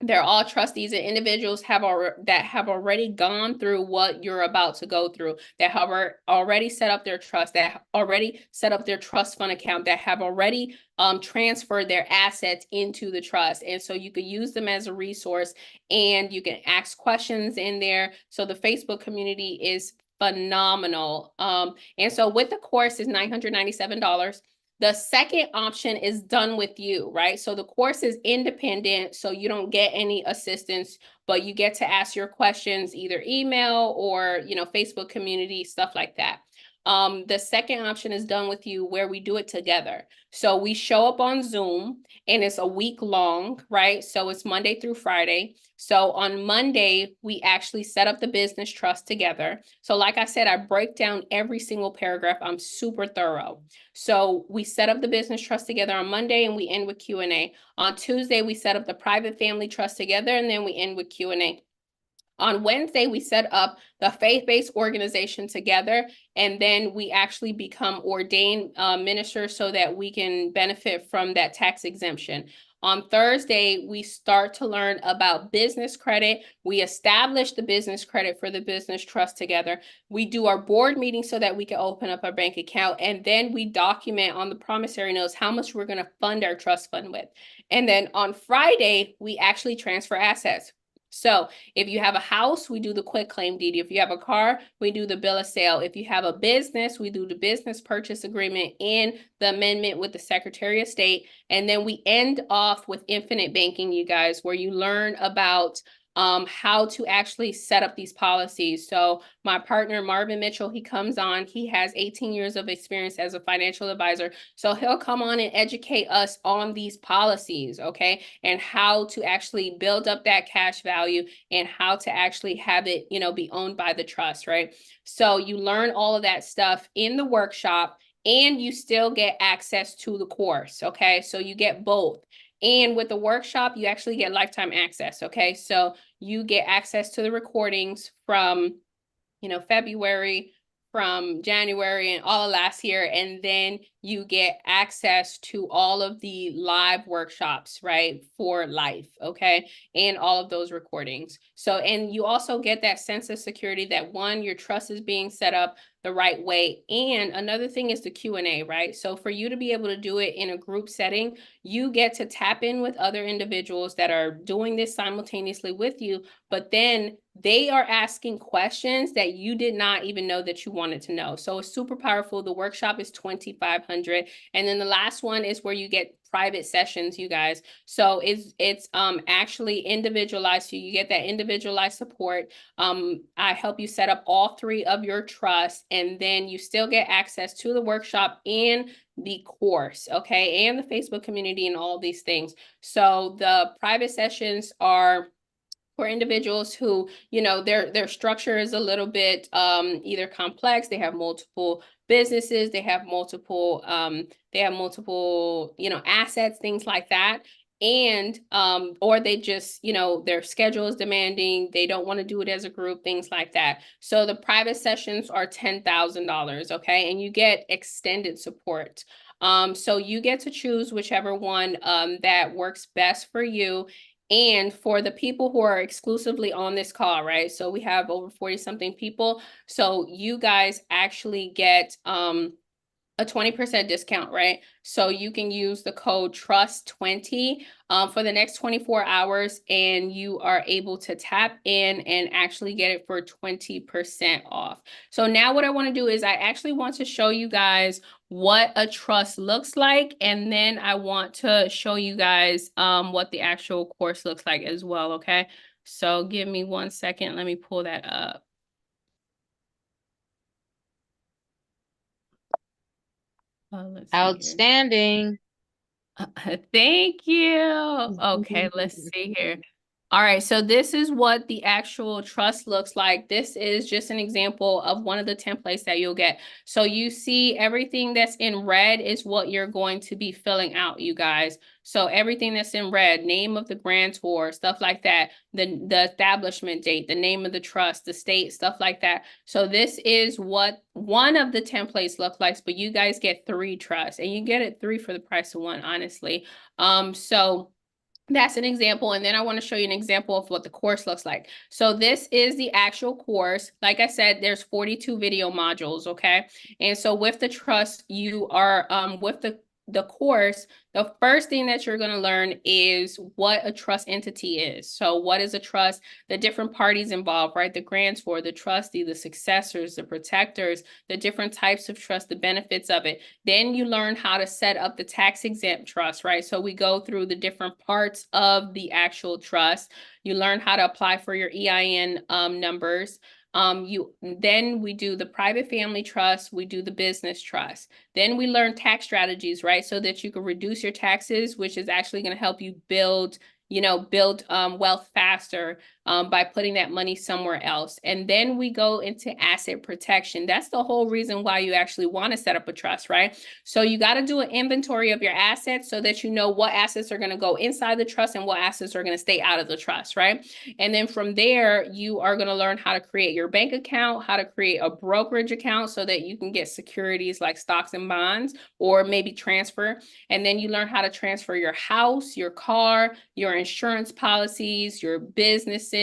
They're all trustees and individuals that have already gone through what you're about to go through, that have already set up their trust, that already set up their trust fund account, that have already transferred their assets into the trust. And so you could use them as a resource, and you can ask questions in there. So the Facebook community is phenomenal. And so with the course is $997. The second option is done with you, right? So the course is independent, so you don't get any assistance, but you get to ask your questions either email or, Facebook community, stuff like that. The second option is done with you, where we do it together. So we show up on Zoom, and it's a week long, right? So it's Monday through Friday. So on Monday, we actually set up the business trust together. So like I said, I break down every single paragraph. I'm super thorough. So we set up the business trust together on Monday, and we end with Q&A. On Tuesday, we set up the private family trust together, and then we end with Q&A. On Wednesday, we set up the faith-based organization together, and then we actually become ordained ministers so that we can benefit from that tax exemption. On Thursday, we start to learn about business credit. We establish the business credit for the business trust together. We do our board meeting so that we can open up our bank account, and then we document on the promissory notes how much we're going to fund our trust fund with. And then on Friday, we actually transfer assets. So if you have a house, we do the quick claim deed. If you have a car, we do the bill of sale. If you have a business, we do the business purchase agreement and the amendment with the Secretary of State. And then we end off with infinite banking, you guys, where you learn about how to actually set up these policies. So my partner, Marvin Mitchell, he comes on. He has 18 years of experience as a financial advisor. So he'll come on and educate us on these policies, okay? And how to actually build up that cash value, and how to actually have it, be owned by the trust, right? So you learn all of that stuff in the workshop, and you still get access to the course, okay? So you get both. And with the workshop, you actually get lifetime access, okay? So you get access to the recordings from, February, from January, and all of last year. And then you get access to all of the live workshops, right, for life, okay? And all of those recordings. So, and you also get that sense of security that, one, your trust is being set up the right way. And another thing is the Q&A, right? So for you to be able to do it in a group setting, you get to tap in with other individuals that are doing this simultaneously with you, but then they are asking questions that you did not even know that you wanted to know. So it's super powerful. The workshop is $2,500. And then the last one is where you get private sessions, you guys. So it's actually individualized. So you get that individualized support. I help you set up all three of your trusts, and then you still get access to the workshop and the course, okay, and the Facebook community and all these things. So the private sessions are for individuals who, their structure is a little bit either complex, they have multiple businesses, they have multiple assets, things like that. And or they just, their schedule is demanding, they don't want to do it as a group, things like that. So the private sessions are $10,000, okay, and you get extended support. So you get to choose whichever one that works best for you. And for the people who are exclusively on this call, right? So we have over 40 something people. So you guys actually get a 20% discount, right? So you can use the code TRUST20 for the next 24 hours, and you are able to tap in and actually get it for 20% off. So now what I want to do is I actually want to show you guys what a trust looks like, and then I want to show you guys what the actual course looks like as well, okay? So give me 1 second. Let me pull that up. Let's see here. Outstanding. Thank you. Okay, let's see here. All right, so this is what the actual trust looks like. This is just an example of one of the templates that you'll get. So you see everything that's in red is what you're going to be filling out, you guys. So everything that's in red, name of the grantor, stuff like that, the establishment date, the name of the trust, the state, stuff like that. So this is what one of the templates look like, but you guys get 3 trusts, and you get it 3 for the price of 1, honestly. So that's an example. And then I want to show you an example of what the course looks like. So this is the actual course. Like I said, there's 42 video modules, okay? And so with the trust, you are, with the course, the first thing that you're going to learn is what a trust entity is. So what is a trust? The different parties involved, right? The grantor, the trustee, the successors, the protectors, the different types of trust, the benefits of it. Then you learn how to set up the tax exempt trust, right? So we go through the different parts of the actual trust. You learn how to apply for your EIN numbers. Then we do the private family trust, we do the business trust. Then we learn tax strategies, right? So that you can reduce your taxes, which is actually going to help you build wealth faster by putting that money somewhere else. And then we go into asset protection. That's the whole reason why you actually want to set up a trust, right? So you got to do an inventory of your assets so that you know what assets are going to go inside the trust and what assets are going to stay out of the trust, right? And then from there, you are going to learn how to create your bank account, how to create a brokerage account so that you can get securities like stocks and bonds, or maybe transfer. And then you learn how to transfer your house, your car, your insurance policies, your businesses.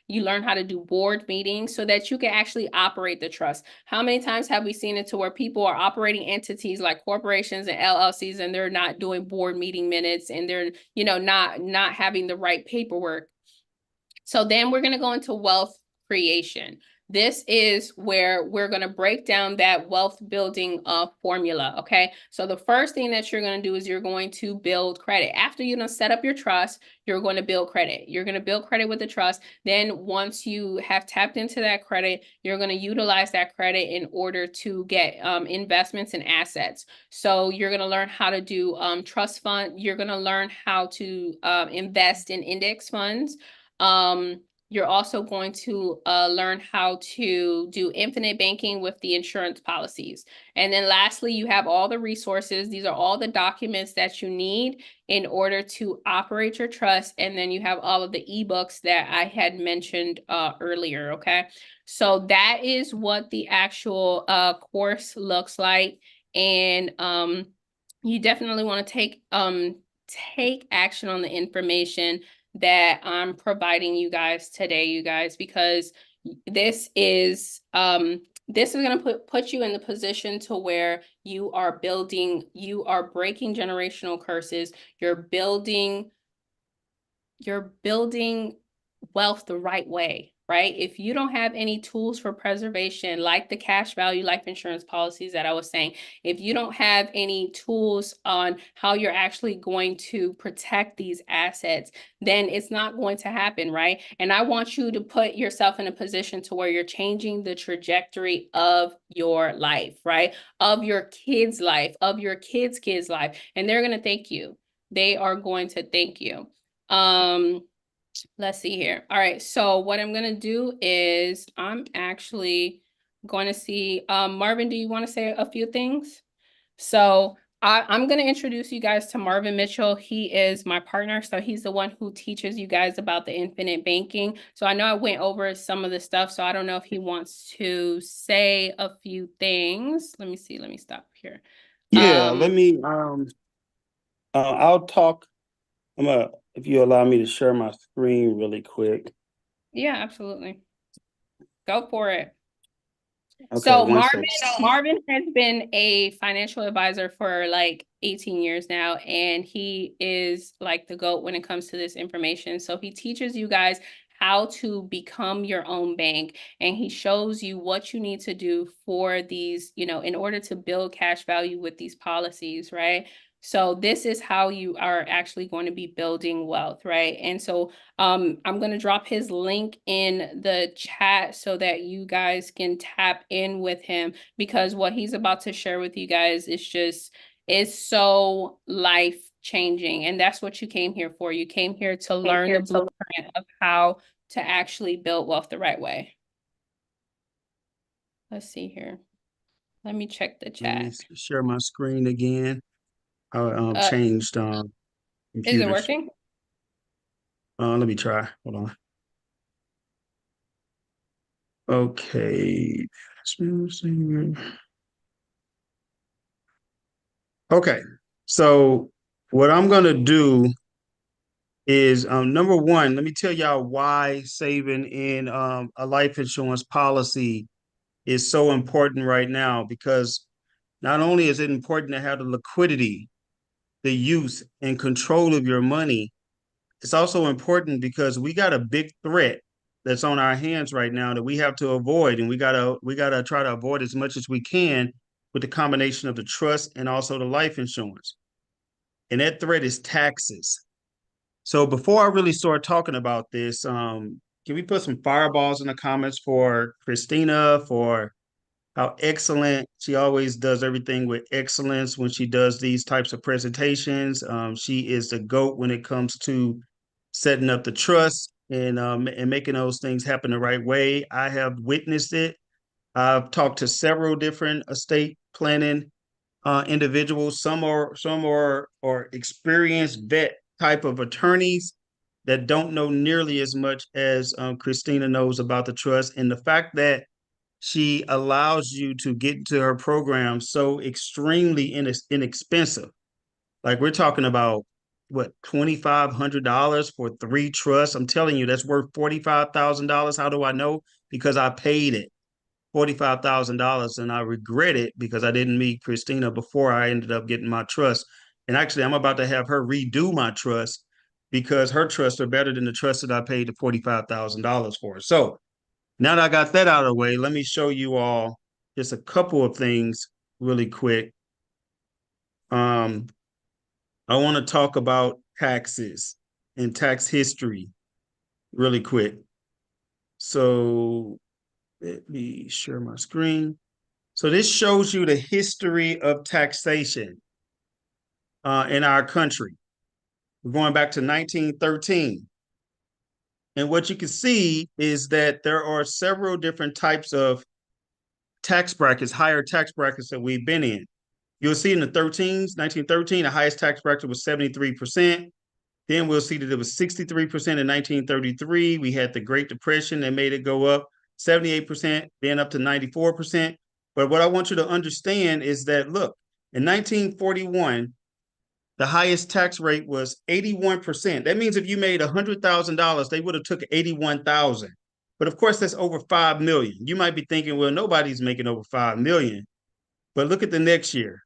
You learn how to do board meetings so that you can actually operate the trust. How many times have we seen it to where people are operating entities like corporations and LLCs, and they're not doing board meeting minutes, and they're, not having the right paperwork? So then we're going to go into wealth creation. This is where we're going to break down that wealth building formula, okay? So the first thing that you're going to do is you're going to build credit. After you set up your trust, you're going to build credit. You're going to build credit with the trust. Then once you have tapped into that credit, you're going to utilize that credit in order to get investments and assets. So you're going to learn how to do trust fund. You're going to learn how to invest in index funds. You're also going to learn how to do infinite banking with the insurance policies. And then lastly, you have all the resources. These are all the documents that you need in order to operate your trust. And then you have all of the ebooks that I had mentioned earlier, okay? So that is what the actual course looks like. And you definitely want to take action on the information that I'm providing you guys today, you guys, because this is going to put you in the position to where you are breaking generational curses. You're building wealth the right way, right? If you don't have any tools for preservation, like the cash value life insurance policies that I was saying, if you don't have any tools on how you're actually going to protect these assets, then it's not going to happen, right? And I want you to put yourself in a position to where you're changing the trajectory of your life, right? Of your kids' life, of your kids' kids' life. And they're going to thank you. They are going to thank you. Let's see here. All right, so what I'm gonna do is I'm actually going to see, Marvin, do you want to say a few things? So I'm going to introduce you guys to Marvin Mitchell. He is my partner, so he's the one who teaches you guys about the infinite banking. So I know I went over some of the stuff, so I don't know if he wants to say a few things. Let me see, let me stop here. Yeah, let me, I'll talk. if you allow me to share my screen really quick. Yeah, absolutely. Go for it. Okay, so Marvin has been a financial advisor for like 18 years now, and he is like the GOAT when it comes to this information. So he teaches you guys how to become your own bank, and he shows you what you need to do for these, in order to build cash value with these policies, right? So this is how you are actually going to be building wealth, right? And so I'm going to drop his link in the chat so that you guys can tap in with him, because what he's about to share with you guys is so life changing. And that's what you came here for. You came here to learn the blueprint of how to actually build wealth the right way. Let's see here. Let me check the Let me chat. share my screen again. I Uh, changed is it computers. working? Let me try. Hold on. Okay. Okay. So what I'm gonna do is number one, let me tell y'all why saving in a life insurance policy is so important right now, because not only is it important to have the liquidity, the use and control of your money, it's also important because we got a big threat that's on our hands right now that we have to avoid, and we gotta try to avoid as much as we can with the combination of the trust and also the life insurance. And that threat is taxes. So before I really start talking about this, can we put some fireballs in the comments for Christina, for how excellent she always does everything with excellence when she does these types of presentations. She is the GOAT when it comes to setting up the trust and making those things happen the right way. I have witnessed it. I've talked to several different estate planning individuals. Some are experienced vet type of attorneys that don't know nearly as much as Christina knows about the trust. And the fact that she allows you to get into her program so extremely inexpensive. Like we're talking about what, $2,500 for 3 trusts. I'm telling you, that's worth $45,000. How do I know? Because I paid it. $45,000, and I regret it because I didn't meet Christina before I ended up getting my trust. And actually, I'm about to have her redo my trust because her trusts are better than the trust that I paid the $45,000 for. So now that I got that out of the way, let me show you all just a couple of things really quick. I want to talk about taxes and tax history really quick. So let me share my screen. So this shows you the history of taxation in our country. We're going back to 1913. And what you can see is that there are several different types of tax brackets, higher tax brackets that we've been in. You'll see in the 1913, the highest tax bracket was 73%. Then we'll see that it was 63% in 1933. We had the Great Depression that made it go up 78%, then up to 94%. But what I want you to understand is that, look, in 1941, the highest tax rate was 81%. That means if you made $100,000, they would have took 81,000. But of course, that's over 5 million. You might be thinking, well, nobody's making over 5 million. But look at the next year.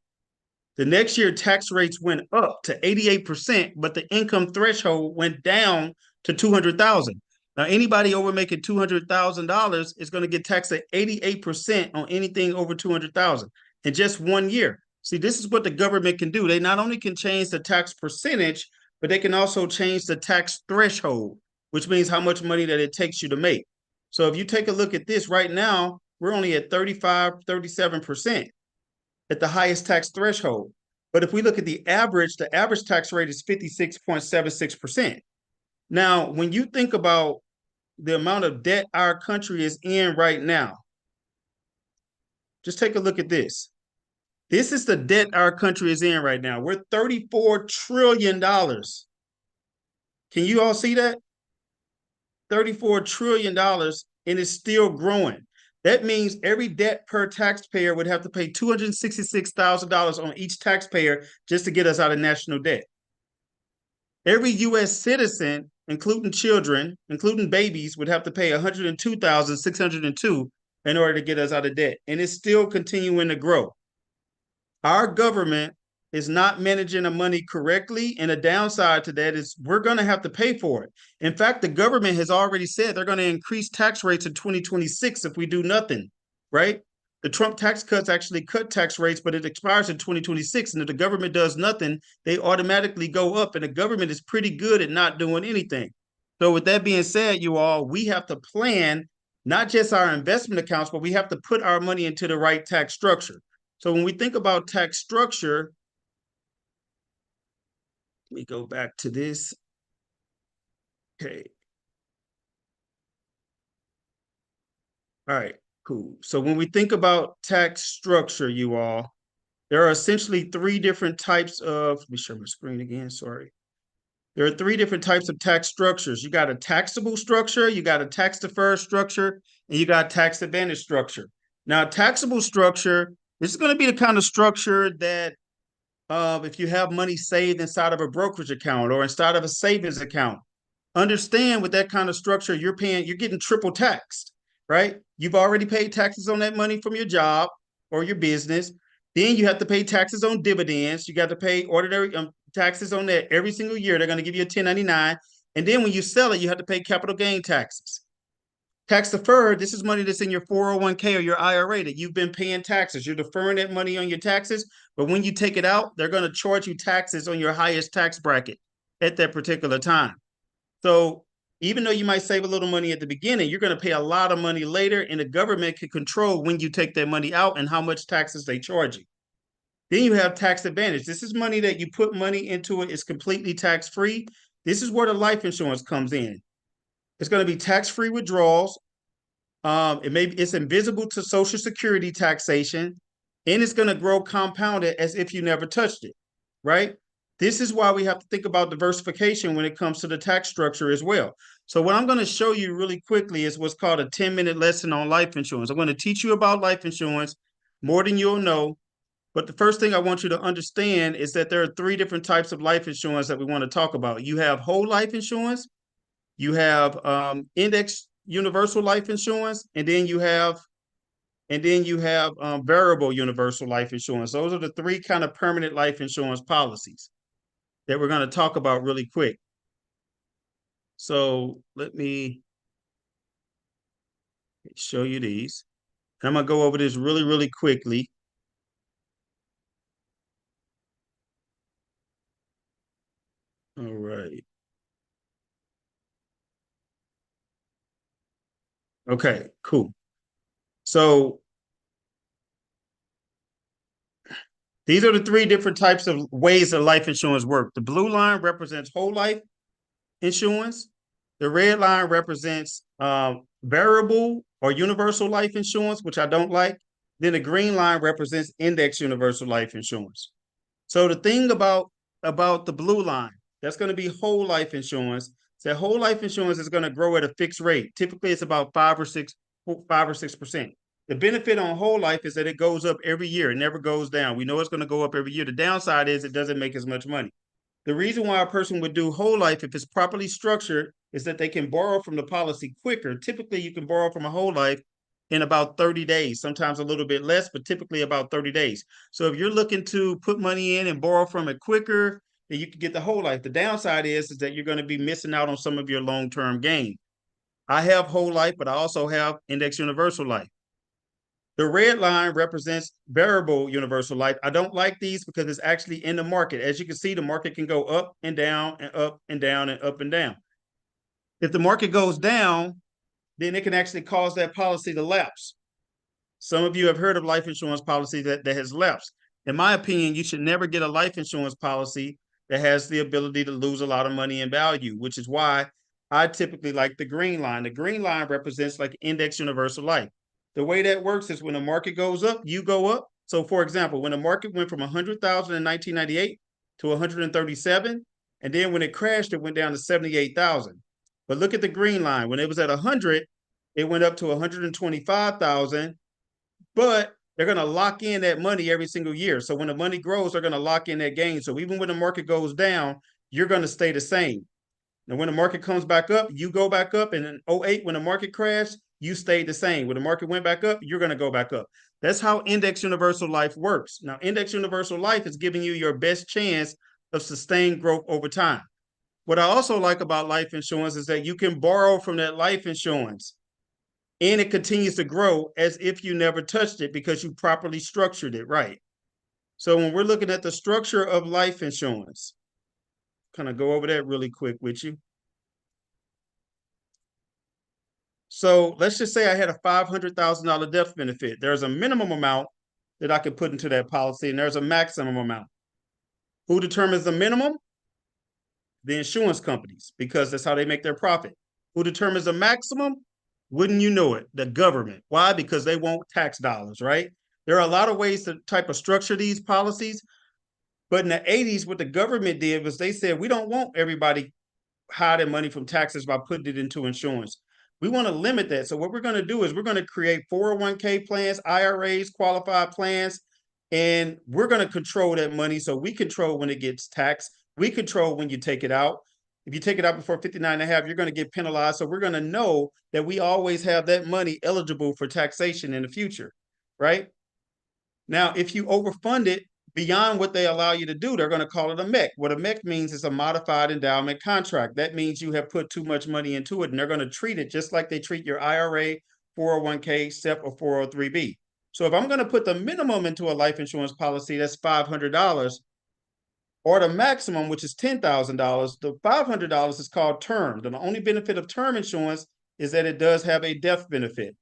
The next year, tax rates went up to 88%, but the income threshold went down to 200,000. Now, anybody over making $200,000 is going to get taxed at 88% on anything over 200,000 in just 1 year. See, this is what the government can do. They not only can change the tax percentage, but they can also change the tax threshold, which means how much money that it takes you to make. So if you take a look at this right now, we're only at 35, 37% at the highest tax threshold. But if we look at the average tax rate is 56.76%. Now, when you think about the amount of debt our country is in right now, just take a look at this. This is the debt our country is in right now. We're $34 trillion. Can you all see that? $34 trillion, and it's still growing. That means every debt per taxpayer would have to pay $266,000 on each taxpayer just to get us out of national debt. Every U.S. citizen, including children, including babies, would have to pay $102,602 in order to get us out of debt. And it's still continuing to grow. Our government is not managing the money correctly, and a downside to that is we're going to have to pay for it. In fact, the government has already said they're going to increase tax rates in 2026 if we do nothing, right? The Trump tax cuts actually cut tax rates, but it expires in 2026. And if the government does nothing, they automatically go up. And the government is pretty good at not doing anything. So with that being said, you all, we have to plan not just our investment accounts, but we have to put our money into the right tax structure. So when we think about tax structure, let me go back to this. Okay. All right, cool. So when we think about tax structure, you all, there are essentially three different types of, let me share my screen again, sorry. There are three different types of tax structures. You got a taxable structure, you got a tax deferred structure, and you got tax advantage structure. Now, taxable structure, this is going to be the kind of structure that if you have money saved inside of a brokerage account or inside of a savings account, understand with that kind of structure, you're getting triple taxed, right? You've already paid taxes on that money from your job or your business. Then you have to pay taxes on dividends. You got to pay ordinary taxes on that every single year. They're going to give you a 1099. And then when you sell it, you have to pay capital gain taxes. Tax deferred, this is money that's in your 401k or your IRA that you've been paying taxes. You're deferring that money on your taxes, but when you take it out, they're going to charge you taxes on your highest tax bracket at that particular time. So even though you might save a little money at the beginning, you're going to pay a lot of money later, and the government can control when you take that money out and how much taxes they charge you. Then you have tax advantage. This is money that you put money into it. It's completely tax-free. This is where the life insurance comes in. It's going to be tax-free withdrawals. It's invisible to Social Security taxation, and it's going to grow compounded as if you never touched it, right? This is why we have to think about diversification when it comes to the tax structure as well. So what I'm going to show you really quickly is what's called a 10-minute lesson on life insurance. I'm going to teach you about life insurance more than you'll know. But the first thing I want you to understand is that there are three different types of life insurance that we want to talk about. You have whole life insurance, you have index universal life insurance, and then you have variable universal life insurance. Those are the three kind of permanent life insurance policies that we're going to talk about really quick. So let me show you these. I'm going to go over this really, really quickly. All right. Okay, cool. So these are the three different types of ways that life insurance work. The blue line represents whole life insurance. The red line represents variable or universal life insurance, which I don't like. Then the green line represents index universal life insurance. So the thing about the blue line, that's going to be whole life insurance. So whole life insurance is going to grow at a fixed rate. Typically, it's about 5 or 6%. The benefit on whole life is that it goes up every year. It never goes down. We know it's going to go up every year. The downside is it doesn't make as much money. The reason why a person would do whole life, if it's properly structured, is that they can borrow from the policy quicker. Typically, you can borrow from a whole life in about 30 days, sometimes a little bit less, but typically about 30 days. So if you're looking to put money in and borrow from it quicker, then you can get the whole life. The downside is that you're going to be missing out on some of your long-term gain. I have whole life, but I also have index universal life. The red line represents variable universal life. I don't like these because it's actually in the market. As you can see, the market can go up and down and up and down and up and down. If the market goes down, then it can actually cause that policy to lapse. Some of you have heard of life insurance policy that has lapsed. In my opinion, you should never get a life insurance policy that has the ability to lose a lot of money in value, which is why I typically like the green line. The green line represents like index universal life. The way that works is when the market goes up, you go up. So for example, when the market went from 100,000 in 1998 to 137, and then when it crashed, it went down to 78,000. But look at the green line. When it was at 100, it went up to 125,000, but they're going to lock in that money every single year. So when the money grows, they're going to lock in that gain. So even when the market goes down, you're going to stay the same. And when the market comes back up, you go back up. And in 2008, when the market crashed, you stayed the same. When the market went back up, you're going to go back up. That's how index universal life works. Now, index universal life is giving you your best chance of sustained growth over time. What I also like about life insurance is that you can borrow from that life insurance and it continues to grow as if you never touched it because you properly structured it right. So when we're looking at the structure of life insurance, kind of go over that really quick with you. So let's just say I had a $500,000 death benefit. There's a minimum amount that I could put into that policy, and there's a maximum amount. Who determines the minimum? The insurance companies, because that's how they make their profit. Who determines the maximum? Wouldn't you know it? The government. Why? Because they want tax dollars, right? There are a lot of ways to type of structure these policies, but in the 80s, what the government did was they said, we don't want everybody hiding money from taxes by putting it into insurance. We want to limit that. So what we're going to do is we're going to create 401k plans, IRAs, qualified plans, and we're going to control that money. So we control when it gets taxed. We control when you take it out. If you take it out before 59 and a half, you're going to get penalized. So we're going to know that we always have that money eligible for taxation in the future, right? Now, if you overfund it beyond what they allow you to do, they're going to call it a MEC. What a MEC means is a modified endowment contract. That means you have put too much money into it, and they're going to treat it just like they treat your IRA, 401k, SEP, or 403b. So if I'm going to put the minimum into a life insurance policy, that's $500, or the maximum, which is $10,000, the $500 is called term. The only benefit of term insurance is that it does have a death benefit.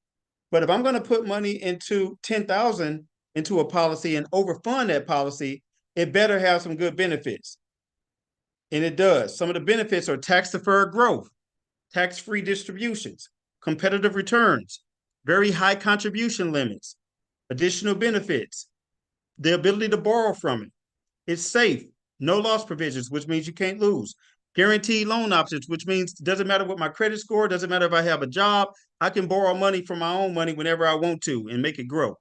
But if I'm going to put money into 10,000 into a policy and overfund that policy, it better have some good benefits. And it does. Some of the benefits are tax-deferred growth, tax-free distributions, competitive returns, very high contribution limits, additional benefits, the ability to borrow from it. It's safe, no loss provisions, which means you can't lose. Guaranteed loan options, which means it doesn't matter what my credit score, doesn't matter if I have a job, I can borrow money from my own money whenever I want to and make it grow.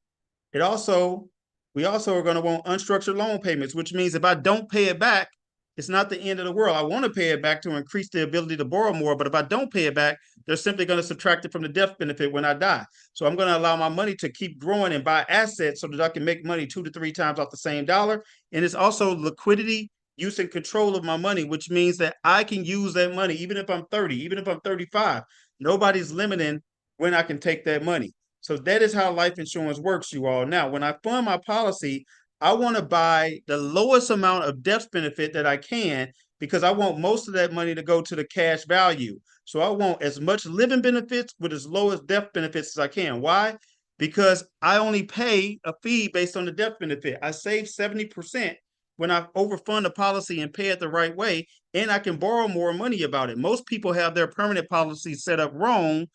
We also are going to want unstructured loan payments, which means if I don't pay it back, it's not the end of the world. I want to pay it back to increase the ability to borrow more, but if I don't pay it back, they're simply going to subtract it from the death benefit when I die. So I'm going to allow my money to keep growing and buy assets so that I can make money 2 to 3 times off the same dollar. And it's also liquidity, use and control of my money, which means that I can use that money even if I'm 30, even if I'm 35. Nobody's limiting when I can take that money. So that is how life insurance works, you all. Now, when I fund my policy, I want to buy the lowest amount of death benefit that I can because I want most of that money to go to the cash value. So I want as much living benefits with as low as death benefits as I can. Why? Because I only pay a fee based on the death benefit. I save 70% when I overfund a policy and pay it the right way, and I can borrow more money about it. Most people have their permanent policies set up wrong.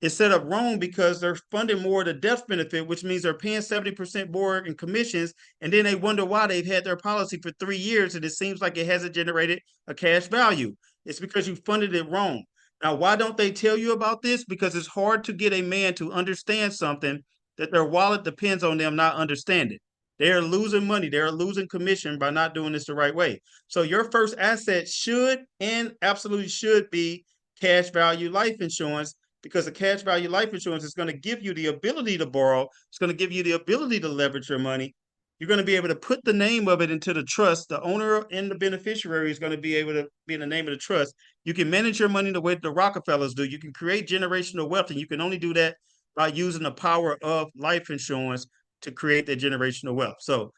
It's set up wrong because they're funding more of the death benefit, which means they're paying 70% more in commissions, and then they wonder why they've had their policy for 3 years and it seems like it hasn't generated a cash value. It's because you funded it wrong. Now, why don't they tell you about this? Because it's hard to get a man to understand something that their wallet depends on them not understanding. They're losing money. They're losing commission by not doing this the right way. So your first asset should and absolutely should be cash value life insurance, because the cash value life insurance is going to give you the ability to borrow. It's going to give you the ability to leverage your money. You're going to be able to put the name of it into the trust. The owner and the beneficiary is going to be able to be in the name of the trust. You can manage your money the way the Rockefellers do. You can create generational wealth, and you can only do that by using the power of life insurance to create that generational wealth. So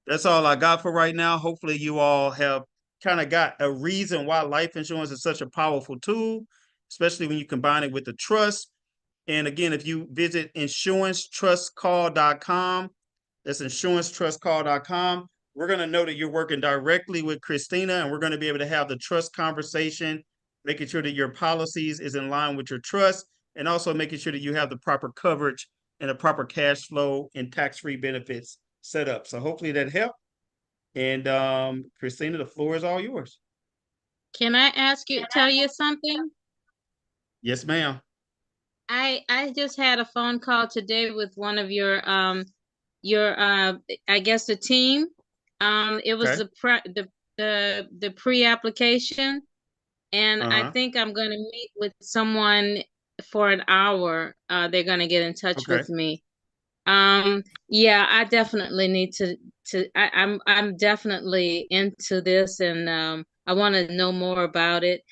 that's all I got for right now. Hopefully you all have kind of got a reason why life insurance is such a powerful tool, especially when you combine it with the trust. And again, if you visit insurancetrustcall.com, that's insurancetrustcall.com, we're going to know that you're working directly with Christina, and we're going to be able to have the trust conversation, making sure that your policies is in line with your trust, and also making sure that you have the proper coverage and the proper cash flow and tax-free benefits set up. So hopefully that helped. And Christina, the floor is all yours. Can I tell you something? Yes, ma'am. I just had a phone call today with one of your I guess the team. It was Okay. the pre-application, and I think I'm gonna meet with someone for an hour. They're gonna get in touch Okay. with me. Yeah, I definitely need I'm definitely into this, and I want to know more about it.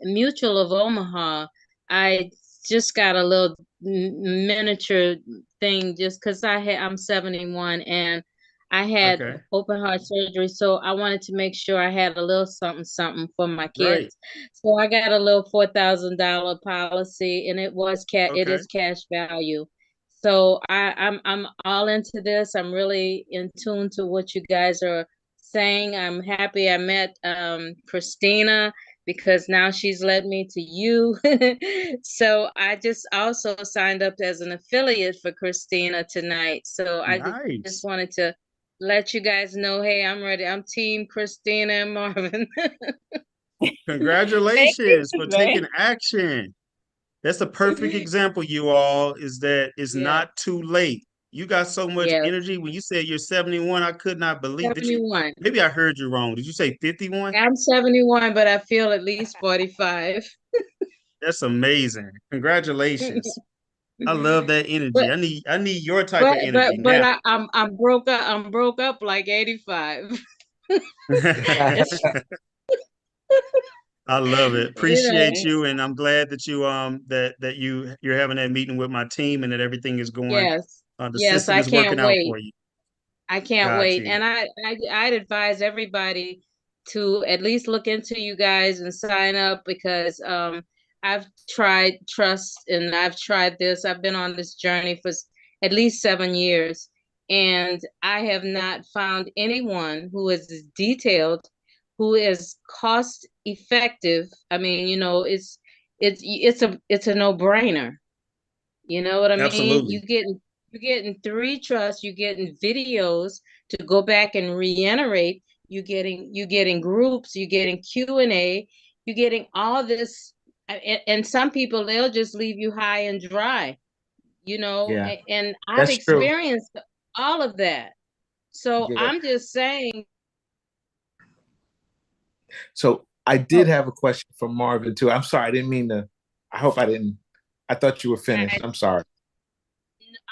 Mutual of Omaha, I just got a little miniature thing just because I'm 71 and I had Okay. open heart surgery, so I wanted to make sure I had a little something something for my Right. kids. So I got a little $4,000 policy, and it Okay. is cash value. So I'm all into this. I'm really in tune to what you guys are saying. I'm happy I met Christina because now she's led me to you. So I just also signed up as an affiliate for Christina tonight. So I just Nice. wanted to let you guys know, hey, I'm ready. I'm team Christina and Marvin. Thank you, Congratulations for Jose. taking action. That's a perfect example, you all, is that it's Yeah, not too late. You got so much yeah, energy. When you said you're 71, I could not believe. Did you? 71. Maybe I heard you wrong. Did you say 51? I'm 71, but I feel at least 45. That's amazing. Congratulations. I love that energy. But I need your type of energy but now. I'm broke up like 85. I love it. You Appreciate know, you, and I'm glad that you're having that meeting with my team and that everything is going. yes. The Yes, system I is working can't out wait. for you. I can't Got wait. you. And I'd advise everybody to at least look into you guys and sign up because I've tried trust and I've tried this. I've been on this journey for at least 7 years, and I have not found anyone who is as detailed, who is cost effective. I mean, it's a no-brainer. You know what I mean? Absolutely. You're getting three trusts, you're getting videos to go back and reiterate, you're getting groups, you're getting Q&A, you're getting all this, and some people they'll just leave you high and dry, Yeah, and I've that's true. experienced all of that. So Yeah. I'm just saying. So I did Oh, have a question for Marvin too. I'm sorry, I didn't mean to. I hope I didn't. I thought you were finished. I, I'm sorry.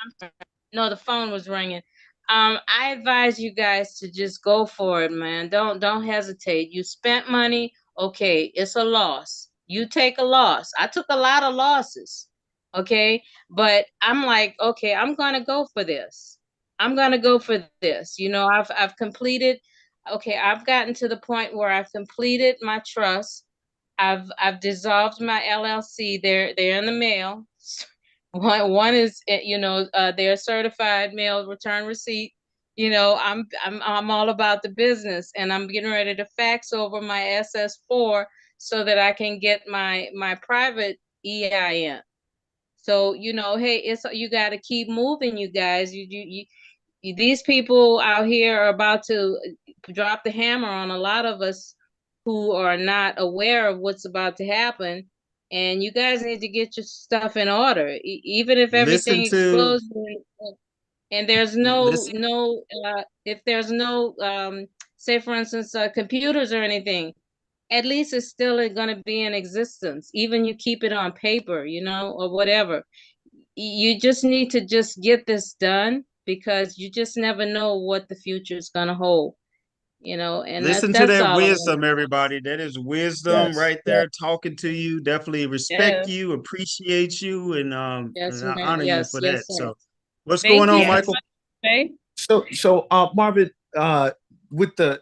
I'm sorry. No, the phone was ringing. I advise you guys to just go for it, man. Don't hesitate. You spent money, okay, it's a loss. You take a loss. I took a lot of losses, okay? But I'm like, okay, I'm gonna go for this. I'm gonna go for this. I've completed, okay, I've gotten to the point where I've completed my trust. I've dissolved my LLC. They're in the mail. One is, their certified mail return receipt. I'm all about the business, and I'm getting ready to fax over my SS4 so that I can get my private EIN. So, hey, you got to keep moving, you guys. These people out here are about to drop the hammer on a lot of us who are not aware of what's about to happen. And you guys need to get your stuff in order, even if Listen everything to explodes and there's no listen. no if there's no say for instance computers or anything, at least it's still going to be in existence, even you keep it on paper, or whatever. You just need to just get this done because you just never know what the future is going to hold, and that's Listen to that's that all I want. wisdom, everybody. That is wisdom Yes. right Yes, there talking to you. Definitely respect yes, you, appreciate you, yes, and I ma'am. honor you Yes, for yes, that. sir. So what's going Thank you on, so Yes. Michael? much, Jose. So Marvin, with the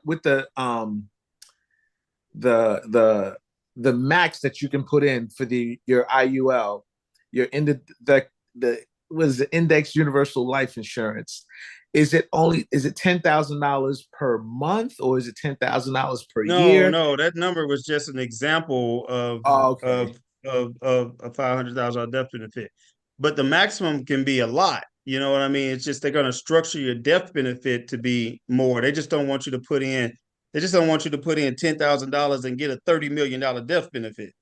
max that you can put in for your IUL, your in the was the index universal life insurance. Is it $10,000 per month or is it $10,000 per No, year? no, that number was just an example Oh, okay. of a $500,000 death benefit. But the maximum can be a lot. You know what I mean? It's just they're going to structure your death benefit to be more. They just don't want you to put in. They just don't want you to put in $10,000 and get a $30 million death benefit.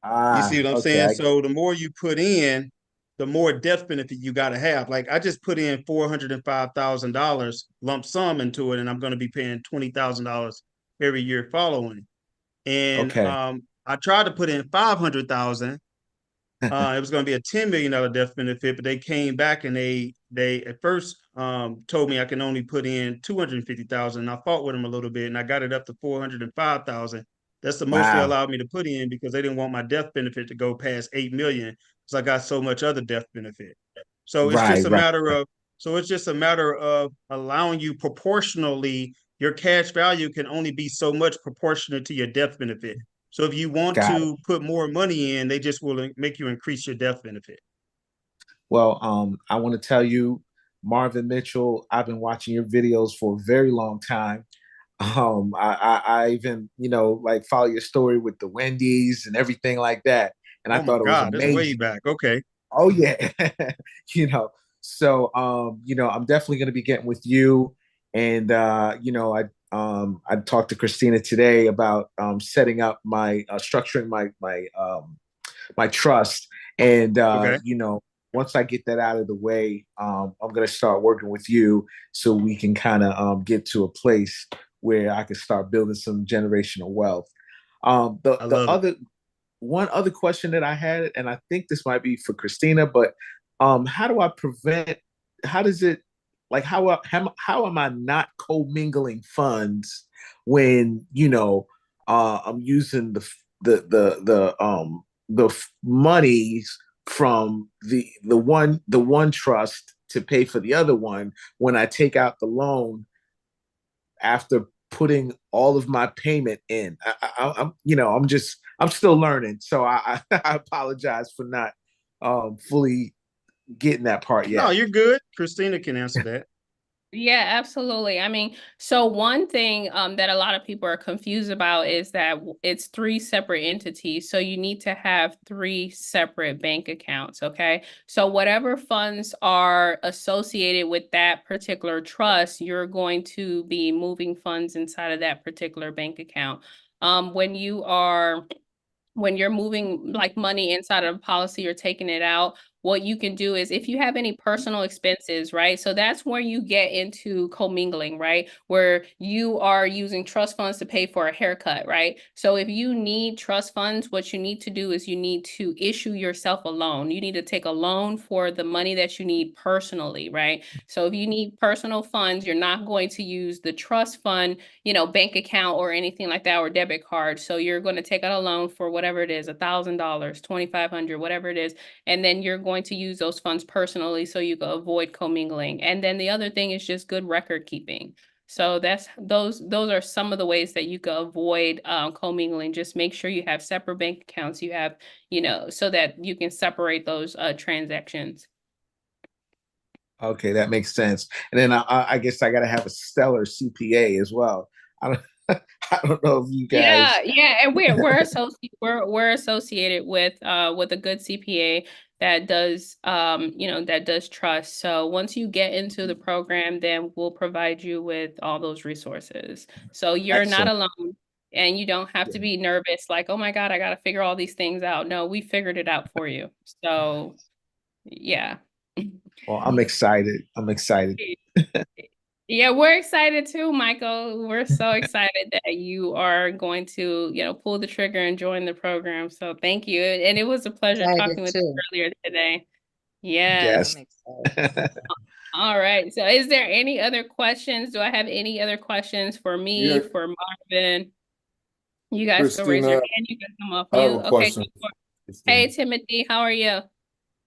You see what I'm Okay. saying? So the more you put in, the more death benefit you got to have. Like I just put in $405,000 lump sum into it, and I'm going to be paying $20,000 every year following. And Okay. I tried to put in 500,000. It was going to be a $10 million death benefit, but they came back and they at first told me I can only put in 250,000. I fought with them a little bit, and I got it up to 405,000. That's the most they Wow. allowed me to put in because they didn't want my death benefit to go past 8 million. because I got so much other death benefit. So it's Right, just a right. matter of allowing you proportionally, your cash value can only be so much proportionate to your death benefit. So if you want Got it. to put more money in, they just will make you increase your death benefit. Well, I want to tell you, Marvin Mitchell, I've been watching your videos for a very long time. I even, like follow your story with the Wendy's and everything like that. And I Oh my thought it was God, that's way amazing. back. Okay. Oh yeah. you know, so I'm definitely gonna be getting with you. And I talked to Christina today about setting up my structuring my trust. And Okay. once I get that out of the way, I'm gonna start working with you so we can kind of get to a place where I can start building some generational wealth. The I the love it. other one other question that I had, and I think this might be for Christina, but how do I prevent? How does it like how am I not commingling funds when I'm using the monies from the one trust to pay for the other one when I take out the loan after putting all of my payment in. I'm still learning, so I apologize for not fully getting that part No, yet. you're good. Christina can answer that. Yeah, absolutely. I mean, so one thing that a lot of people are confused about is that it's three separate entities. So you need to have three separate bank accounts, okay? So whatever funds are associated with that particular trust, you're going to be moving funds inside of that particular bank account. When you're moving like money inside of a policy or taking it out, what you can do is if you have any personal expenses, right? So that's where you get into commingling, right? Where you are using trust funds to pay for a haircut, right? So if you need trust funds, what you need to do is you need to issue yourself a loan. You need to take a loan for the money that you need personally, right? So if you need personal funds, you're not going to use the trust fund, bank account or anything like that or debit card. So you're going to take out a loan for whatever it is, $1,000, 2,500, whatever it is, and then you're going to use those funds personally so you can avoid commingling. And then the other thing is just good record keeping. So those are some of the ways that you can avoid commingling. Just make sure you have separate bank accounts. You have, so that you can separate those transactions. Okay, that makes sense. And then I guess I got to have a stellar CPA as well. I don't, I don't know if you Yeah, guys. yeah, and we're associated with a good CPA that does that does trust. So once you get into the program, then we'll provide you with all those resources. So you're not Excellent. alone and you don't have to be nervous like, "Oh my God, I got to figure all these things out." No, we figured it out for you. So, yeah. Well, I'm excited. I'm excited. Yeah, we're excited too, Michael. We're so excited that you are going to, pull the trigger and join the program. So thank you. And it was a pleasure Excited talking with you too. earlier today. Yes. Yes. I'm excited. All right. So is there any other questions? Do I have any other questions for me, Yeah, for Marvin? You guys can raise your Christina, hand. You can come off I have mute. a Okay. question, Hey, Christina. Timothy, how are you?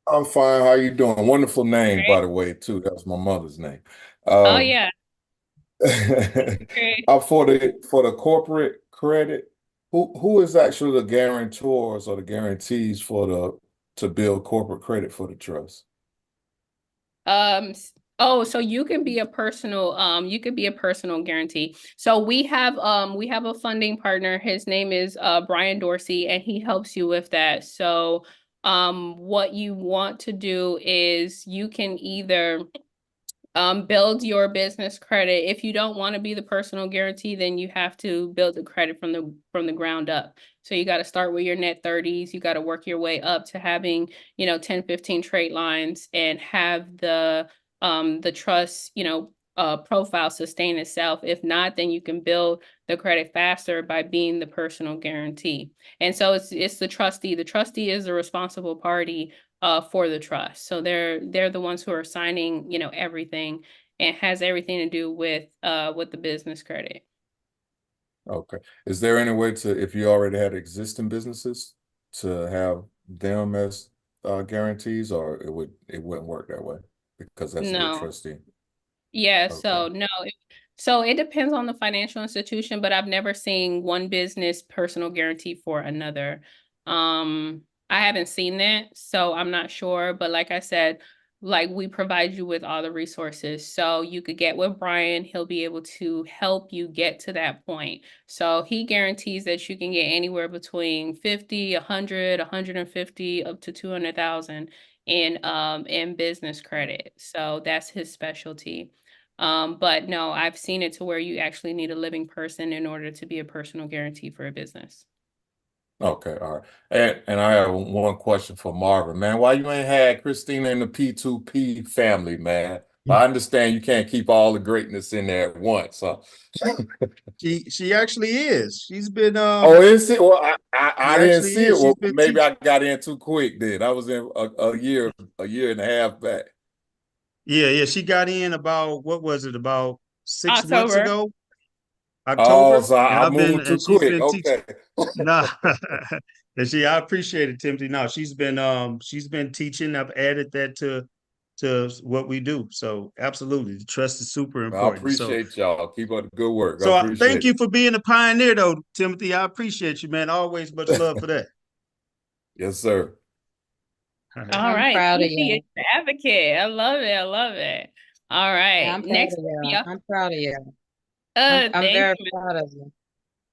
I'm fine. How you doing? Wonderful name, by Great. the way, too. That's my mother's name. Oh, Um, yeah. Great. for the corporate credit, who is actually the guarantors or the guarantees to build corporate credit for the trust? Oh, so you could be a personal guarantee. So we have a funding partner. His name is Brian Dorsey, and he helps you with that. So what you want to do is you can either build your business credit. If you don't want to be the personal guarantee, then you have to build the credit from the ground up. So you got to start with your net 30s. You got to work your way up to having, 10, 15 trade lines and have the trust, profile sustain itself. If not, then you can build the credit faster by being the personal guarantee. And so it's the trustee. The trustee is the responsible party for the trust. So they're the ones who are signing, everything and has everything to do with the business credit. Okay. Is there any way to, if you already had existing businesses, to have them as guarantees, or it wouldn't work that way because that's a good No. trustee. Yeah, Okay. so no, so it depends on the financial institution, but I've never seen one business personal guarantee for another. I haven't seen that, so I'm not sure, but like I said, like we provide you with all the resources. So you could get with Brian, he'll be able to help you get to that point. So he guarantees that you can get anywhere between 50, 100, 150 up to 200,000 in business credit. So that's his specialty. But no, I've seen it to where you actually need a living person in order to be a personal guarantee for a business. Okay, all right. And I have one question for Marvin, man. Why you ain't had Christina in the P2P family, man? I understand you can't keep all the greatness in there at once. Huh? She actually is. She's been Oh, is it? Well, I she didn't actually see it. is. Well, She's been maybe teaching. I got in too quick then. I was in a year and a half back. Yeah, she got in about what was it, about 6 months October. ago, Oh, October. so And I I've been moved too and she's quick. been teaching. Okay. Nah. And I appreciate it, Timothy. No, she's been teaching. I've added that to what we do. So absolutely. The trust is super I important. So appreciate y'all. Keep up the good work. I thank appreciate you it. for being a pioneer though, Timothy. I appreciate you, man. Always much love for that. Yes, sir. All right. All I'm right, proud of Timothy is you. the advocate. I love it. I love it. All Yeah, right, I'm proud next of up, you. yeah. I'm proud of you. I'm Thank very you, proud of you.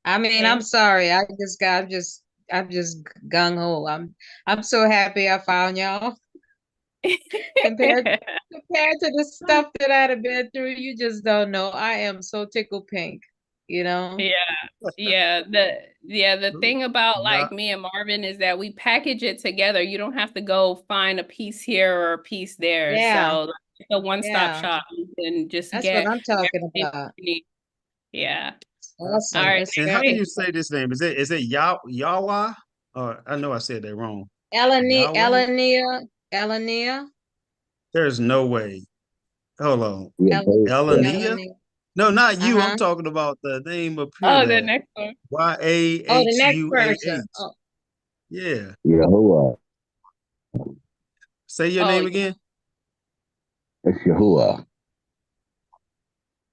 I mean, I'm Miss sorry. I'm just gung ho. I'm so happy I found y'all. Compared Miss. compared to the stuff that I'd have been through, you just don't know. I am so tickled pink, you know? Yeah. The thing about Nah, like me and Marvin is that we package it together. You don't have to go find a piece here or a piece there. Yeah, So like, it's a one-stop yeah. shop. You can just That's what get I'm talking everything about. you need. Yeah. All Awesome. right, It's and next how do very thing. you say this name? Is it Yawa? Or I know I said that wrong. Eleni, Yahweh? Elenia, Elenia, There's no way. Hold on. Yeah, Elania? Elenia. No, not you. I'm Uh-huh. talking about the name up here, Oh, the the next one. Oh, the next Yahuah. person. Oh, Yeah. Yahuwah. Say your Oh, name again. It's Yahuwah.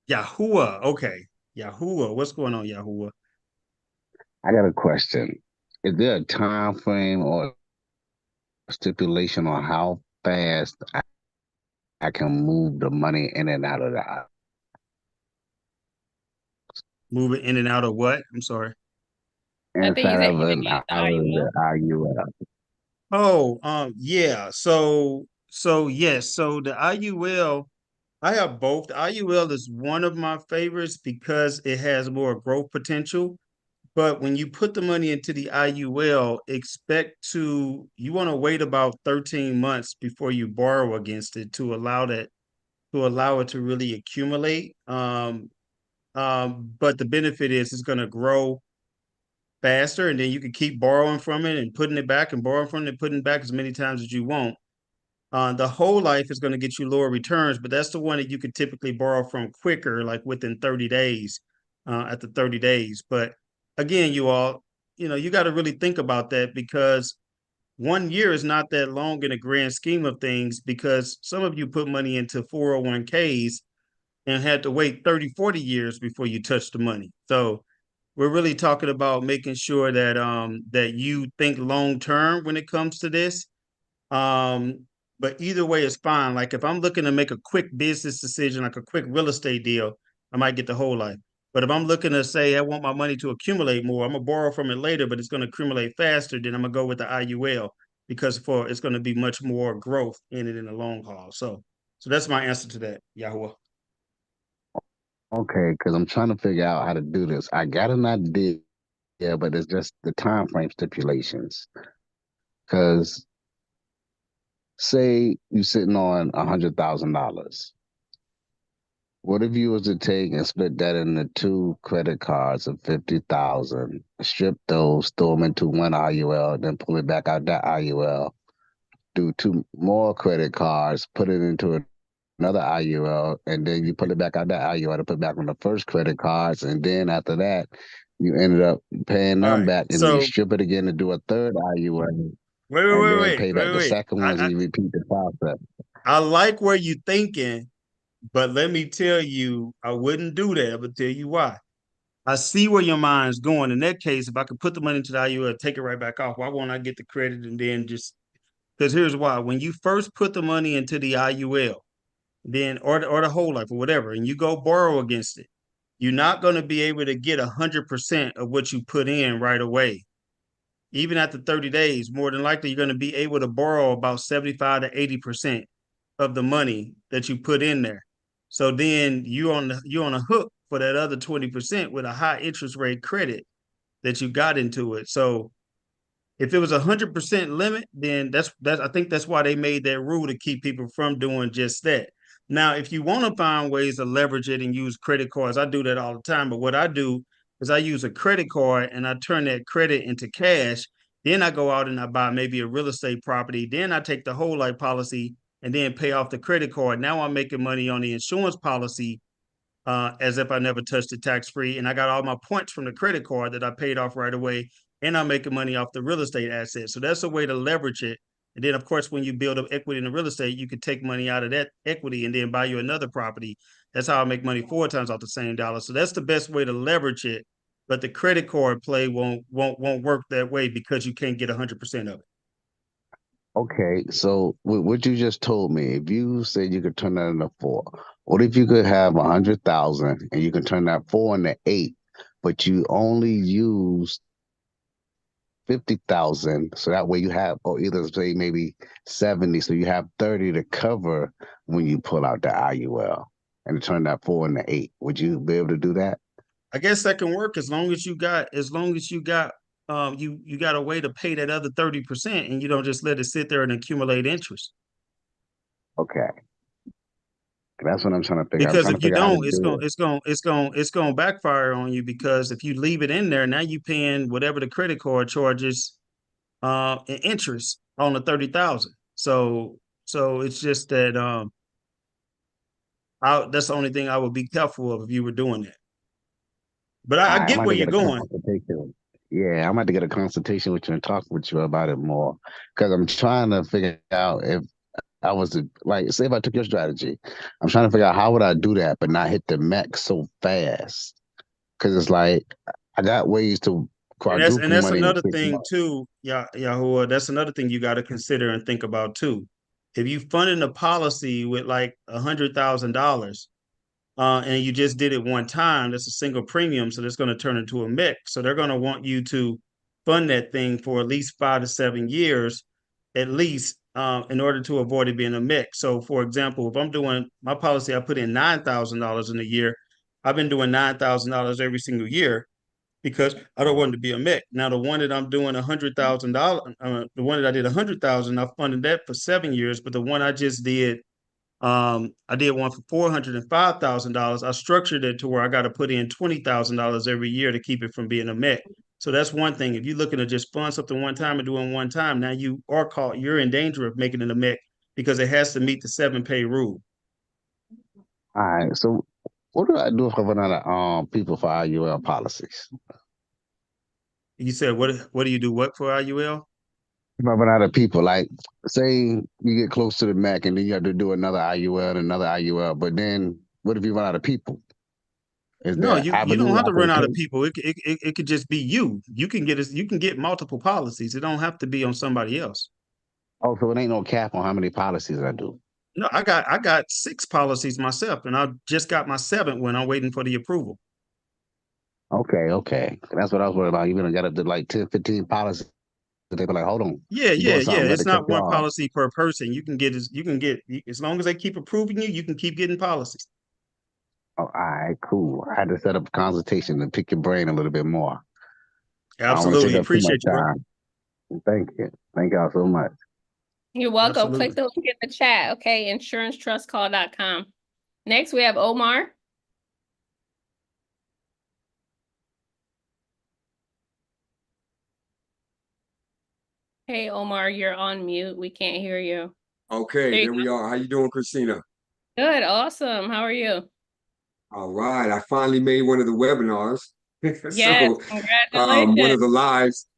Yahuwah. Okay. Yahuwah. What's going on, Yahuwah? I got a question. Is there a time frame or stipulation on how fast I can move the money in and out of the Moving in and out of what? I'm sorry. I think you inside said of you can an use out the of the IUL. IUL? Oh, yeah. So yes. So the IUL, I have both. The IUL is one of my favorites because it has more growth potential. But when you put the money into the IUL, you want to wait about 13 months before you borrow against it to allow it to really accumulate. But the benefit is it's going to grow faster, and then you can keep borrowing from it and putting it back and borrowing from it and putting it back as many times as you want. The whole life is going to get you lower returns, but that's the one that you could typically borrow from quicker, like within 30 days, after 30 days. But again, you got to really think about that because 1 year is not that long in the grand scheme of things because some of you put money into 401ks and had to wait 30, 40 years before you touch the money. So we're really talking about making sure that you think long term when it comes to this. Um, but either way is fine. Like if I'm looking to make a quick business decision, like a quick real estate deal, I might get the whole life. But if I'm looking to say I want my money to accumulate more, I'm gonna borrow from it later, but it's gonna accumulate faster, then I'm gonna go with the IUL because it's gonna be much more growth in it in the long haul. So that's my answer to that, Yahoo. Okay, because I'm trying to figure out how to do this. I got an idea, but it's just the time frame stipulations. Because say you're sitting on $100,000. What if you was to take and split that into two credit cards of 50,000, strip those, throw them into one IUL, then pull it back out that IUL, do two more credit cards, put it into another IUL, and then you pull it back out that IUL to put back on the first credit cards, and then after that, you ended up paying All them right. back, and then you So strip it again to do a third IUL. and then pay back the second one, and you repeat the process. I like where you thinking, but let me tell you, I wouldn't do that. I'm gonna tell you why. I see where your mind's going. In that case, if I could put the money into the IUL, take it right back off, why won't I get the credit and then just because here's why. When you first put the money into the IUL, then or the whole life or whatever, and you go borrow against it, you're not going to be able to get 100% of what you put in right away. Even after 30 days, more than likely you're going to be able to borrow about 75 to 80% of the money that you put in there. So then you're on a hook for that other 20% with a high interest rate credit that you got into it. So if it was 100% limit, then that's I think that's why they made that rule to keep people from doing just that. Now, if you want to find ways to leverage it and use credit cards, I do that all the time. But what I do is I use a credit card and I turn that credit into cash. Then I go out and I buy maybe a real estate property. Then I take the whole life policy and then pay off the credit card. Now I'm making money on the insurance policy as if I never touched it tax free. And I got all my points from the credit card that I paid off right away. And I'm making money off the real estate asset. So that's a way to leverage it. And then, of course, when you build up equity in the real estate, you could take money out of that equity and then buy you another property. That's how I make money 4 times off the same dollar. So that's the best way to leverage it. But the credit card play won't work that way because you can't get 100% of it. Okay, so what you just told me, if you said you could turn that into 4, what if you could have 100,000 and you can turn that 4 into 8, but you only use 50,000, so that way you have, or either say maybe 70, so you have 30 to cover when you pull out the IUL and turn that 4 into 8. Would you be able to do that? I guess that can work as long as you got you got a way to pay that other 30% and you don't just let it sit there and accumulate interest. Okay. That's what I'm trying to figure out. I'm Because trying to if you figure out how to don't, do it's gonna backfire on you because if you leave it in there, now you paying whatever the credit card charges in interest on the 30,000. So it's just that that's the only thing I would be careful of if you were doing that. But I I'm get about where to you're get a going. consultation. Yeah, I'm about to get a consultation with you and talk with you about it more because I'm trying to figure out if I was to, like, say if I took your strategy, I'm trying to figure out how would I do that but not hit the max so fast because it's like I got ways to And quadruple that's money in another 6 months. thing too, Yahuwah. That's another thing you got to consider and think about too. If you funding a policy with like $100,000, and you just did it one time, that's a single premium, so that's going to turn into a mix. So they're going to want you to fund that thing for at least 5 to 7 years, at least, in order to avoid it being a mix. So, for example, if I'm doing my policy, I put in $9,000 in a year. I've been doing $9,000 every single year because I don't want it to be a mix. Now, the one that I'm doing $100,000, the one that I did 100,000, I funded that for 7 years. But the one I just did, I did one for $405,000. I structured it to where I got to put in $20,000 every year to keep it from being a mech. So that's one thing. If you're looking to just fund something one time and doing one time, now you're in danger of making it a mech because it has to meet the 7-pay rule. All right, so what do I do if I run out of people for IUL policies? You said what do you do? What for IUL? If I run out of people, like say you get close to the max and then you have to do another IUL and another IUL, but then what if you run out of people? Is No, there you don't avenue have I to run can out of take? people. It could just be you. You can get multiple policies. It don't have to be on somebody else. Oh, so it ain't no cap on how many policies I do. No, I got 6 policies myself, and I just got my 7th one. I'm waiting for the approval. Okay. That's what I was worried about. You got up to like 10, 15 policies. They be like, hold on, you're doing Yeah. something, we had It's to cut not you one off. policy per person. You can get as long as they keep approving you, you can keep getting policies. Oh, all right, cool. I had to set up a consultation to pick your brain a little bit more. I don't want to take Absolutely. up too much Appreciate you, bro. time. Thank you. Thank y'all so much. You're welcome. Click Absolutely. the link in the chat, okay? InsuranceTrustCall.com. Next, we have Omar. Hey, Omar, you're on mute. We can't hear you. Okay, there we are. How you doing, Christina? Good, awesome. How are you? All right, I finally made one of the webinars. Yes, So, one congratulations. of the lives.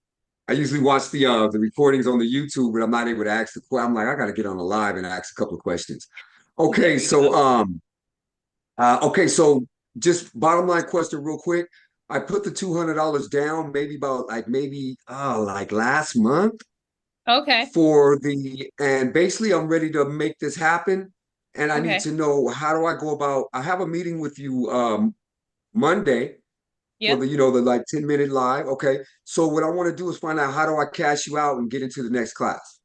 I usually watch the recordings on the YouTube, but I'm not able to ask the question. I'm like, I got to get on the live and ask a couple of questions. There Okay, we so go. so just bottom line question, real quick. I put the $200 down, maybe about like last month Okay. for and basically I'm ready to make this happen. And I need Okay. to know, how do I go about? I have a meeting with you Monday for Yep. the like 10-minute live. Okay. So what I want to do is find out, how do I cash you out and get into the next class?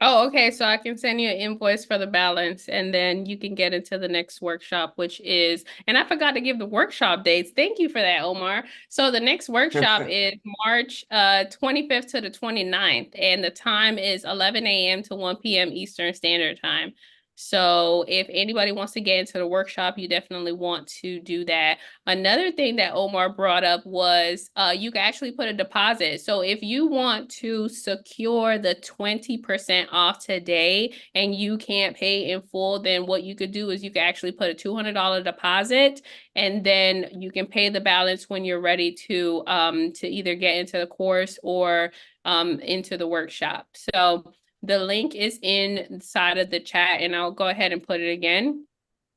Oh, okay. So I can send you an invoice for the balance and then you can get into the next workshop, which is, and I forgot to give the workshop dates. Thank you for that, Omar. So the next workshop is March 25th to the 29th, and the time is 11 a.m. to 1 p.m. Eastern Standard Time. So if anybody wants to get into the workshop, you definitely want to do that. Another thing that Omar brought up was you can actually put a deposit. So if you want to secure the 20% off today and you can't pay in full, then what you could do is you can actually put a $200 deposit, and then you can pay the balance when you're ready to either get into the course or into the workshop. So the link is inside of the chat, and I'll go ahead and put it again.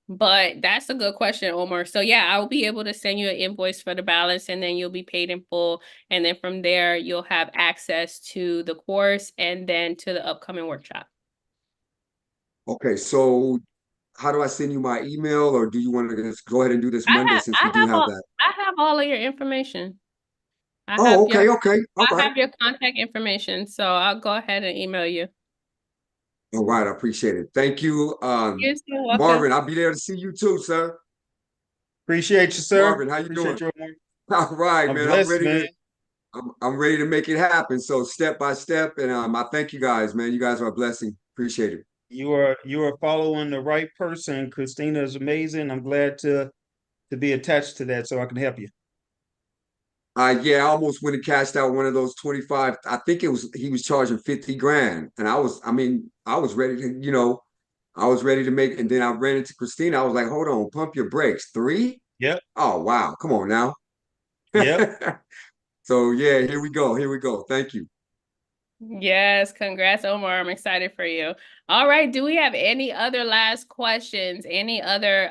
But that's a good question, Omar. So yeah, I'll be able to send you an invoice for the balance and then you'll be paid in full. And then from there, you'll have access to the course and then to the upcoming workshop. Okay, so how do I send you my email, or do you want to just go ahead and do this I Monday have since I we do have have all that? I have all of your information. I Oh, have your okay, okay, all I right. have your contact information. So I'll go ahead and email you. All right, I appreciate it. Thank you. You're so welcome. Marvin, I'll be there to see you too, sir. Appreciate you, sir. Marvin, how you doing? Appreciate you, Omar. All right, I'm man. blessed, man. I'm ready to make it happen. So step by step, and I thank you guys, man. You guys are a blessing. Appreciate it. You are following the right person. Christina is amazing. I'm glad to be attached to that so I can help you. Yeah, I almost went and cashed out one of those 25. I think he was charging 50 grand. And I was ready to, I was ready to make, and then I ran into Christina. I was like, hold on, pump your brakes. Three? Yep. Oh, wow. Come on now. Yep. So yeah, here we go. Here we go. Thank you. Yes, congrats, Omar. I'm excited for you. All right, do we have any other last questions? Any other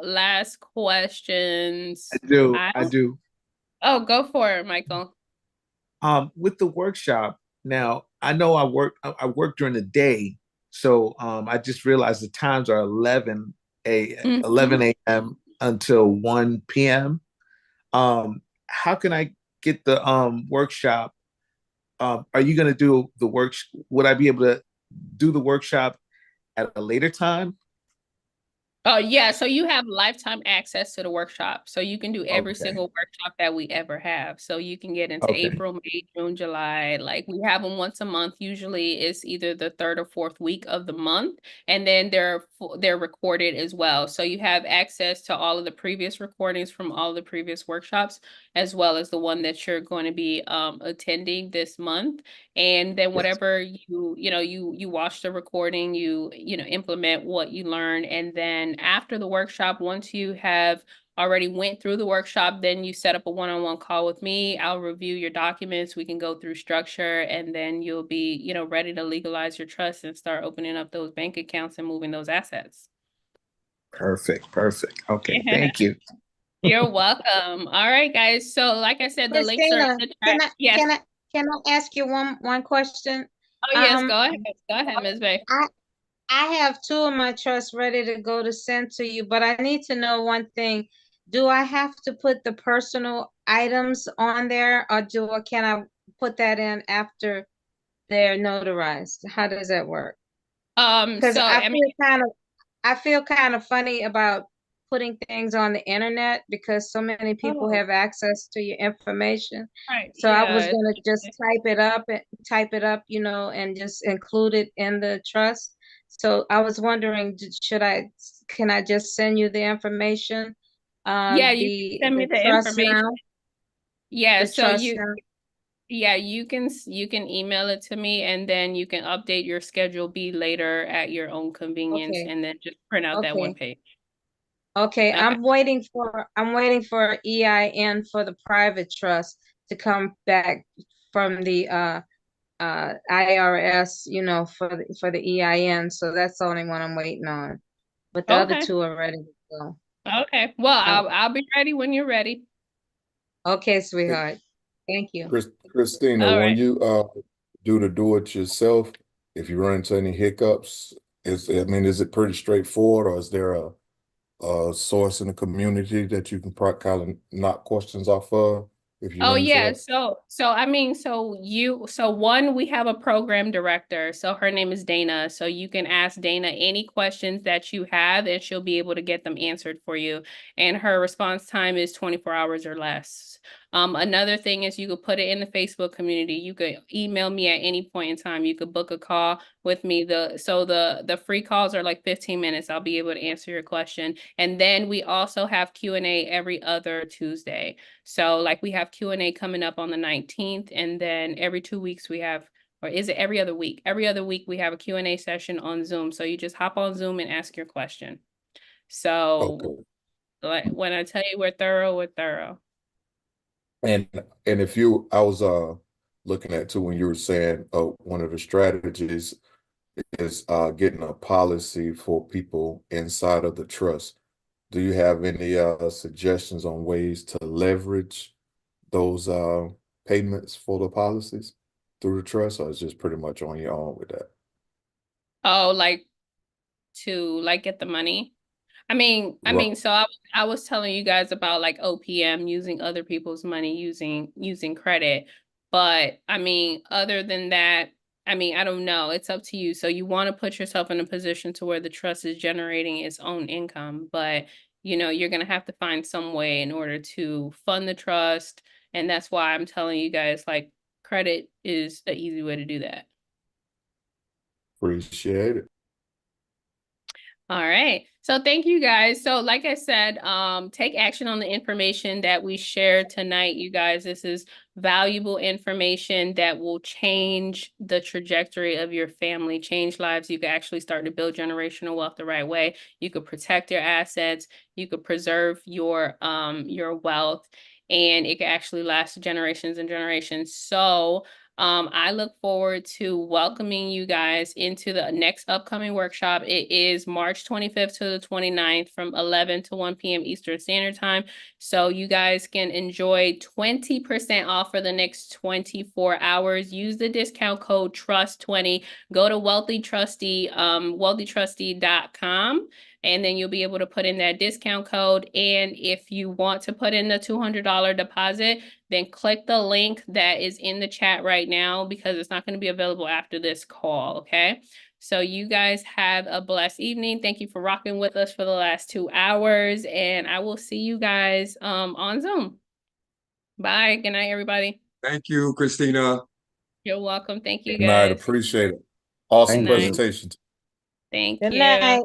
last questions? I do. I I do. Oh, go for it, Michael. With the workshop now, I know I work during the day, so I just realized the times are 11 a.m. until 1 p.m. How can I get the workshop? Are you going to do the work? Would I be able to do the workshop at a later time? Oh, yeah. So you have lifetime access to the workshop. So you can do every Okay. single workshop that we ever have. So you can get into Okay. April, May, June, July. Like we have them once a month. Usually it's either the third or fourth week of the month. And then they're recorded as well. So you have access to all of the previous recordings from all the previous workshops, as well as the one that you're going to be attending this month. And then Yes. whatever you watch the recording, you implement what you learn. And then after the workshop, once you have already went through the workshop, then you set up a one-on-one call with me. I'll review your documents. We can go through structure, and then you'll be ready to legalize your trust and start opening up those bank accounts and moving those assets. Perfect. Perfect. Okay. Thank you. You're welcome. All right, guys. So like I said, the links are in Christina, the chat. Yes. can I ask you one question? Oh, yes. Go ahead. Go ahead, Ms. Bay. I have two of my trusts ready to go to send to you, but I need to know one thing. Do I have to put the personal items on there, or can I put that in after they're notarized? How does that work? Because So I mean, I feel kind of funny about putting things on the internet because so many people oh, have access to your information. right. So I was Yeah. gonna just type it up, and just include it in the trust. So I was wondering, can I just send you the information? Yeah, you can send me The the trust information. now, Yeah, the so trust now. you can email it to me and then you can update your Schedule B later at your own convenience Okay, and then just print out that one okay. page. Okay, Okay. I'm waiting for EIN for the private trust to come back from the IRS, you know, for the EIN. So that's the only one I'm waiting on. But the other Okay. two are ready to go. Okay. Well, Oh, I'll be ready when you're ready. okay, sweetheart. Thank you. Christina, All when right. you do it yourself, if you run into any hiccups, is it pretty straightforward, or is there a source in the community that you can kind of knock questions off of if you Oh run into yeah, that? so one, we have a program director. So her name is Dana. So you can ask Dana any questions that you have and she'll be able to get them answered for you. And her response time is 24 hours or less. Another thing is you could put it in the Facebook community. You could email me at any point in time. You could book a call with me. The free calls are like 15 minutes. I'll be able to answer your question. And then we also have Q&A every other Tuesday. So like we have Q&A coming up on the 19th, and then every 2 weeks we have, or is it every other week? Every other week we have a Q&A session on Zoom. So you just hop on Zoom and ask your question. So Okay. like when I tell you we're thorough, we're thorough. And if you, I was looking at too when you were saying one of the strategies is getting a policy for people inside of the trust. Do you have any suggestions on ways to leverage those payments for the policies through the trust, or is just pretty much on your own with that? Oh, like to like get the money. Right. So I was telling you guys about like OPM using other people's money using credit. But other than that, I don't know. It's up to you. So you want to put yourself in a position to where the trust is generating its own income, but you know, you're gonna have to find some way in order to fund the trust. And that's why I'm telling you guys like credit is the easy way to do that. Appreciate it. All right. So thank you guys. So like I said, take action on the information that we shared tonight, you guys. This is valuable information that will change the trajectory of your family, change lives. You can actually start to build generational wealth the right way. You could protect your assets. You could preserve your wealth, and it can actually last generations and generations. So I look forward to welcoming you guys into the next upcoming workshop. It is March 25th to the 29th from 11 to 1 p.m. Eastern Standard Time. So you guys can enjoy 20% off for the next 24 hours. Use the discount code TRUST20. Go to wealthytrustee.com. And then you'll be able to put in that discount code. And if you want to put in the $200 deposit, then click the link that is in the chat right now because it's not going to be available after this call, okay? So you guys have a blessed evening. Thank you for rocking with us for the last 2 hours, and I will see you guys on Zoom. Bye. Good night, everybody. Thank you, Christina. You're welcome. Thank you, Good night. guys. Appreciate it. Awesome Good night. presentation. Thank Good you. night.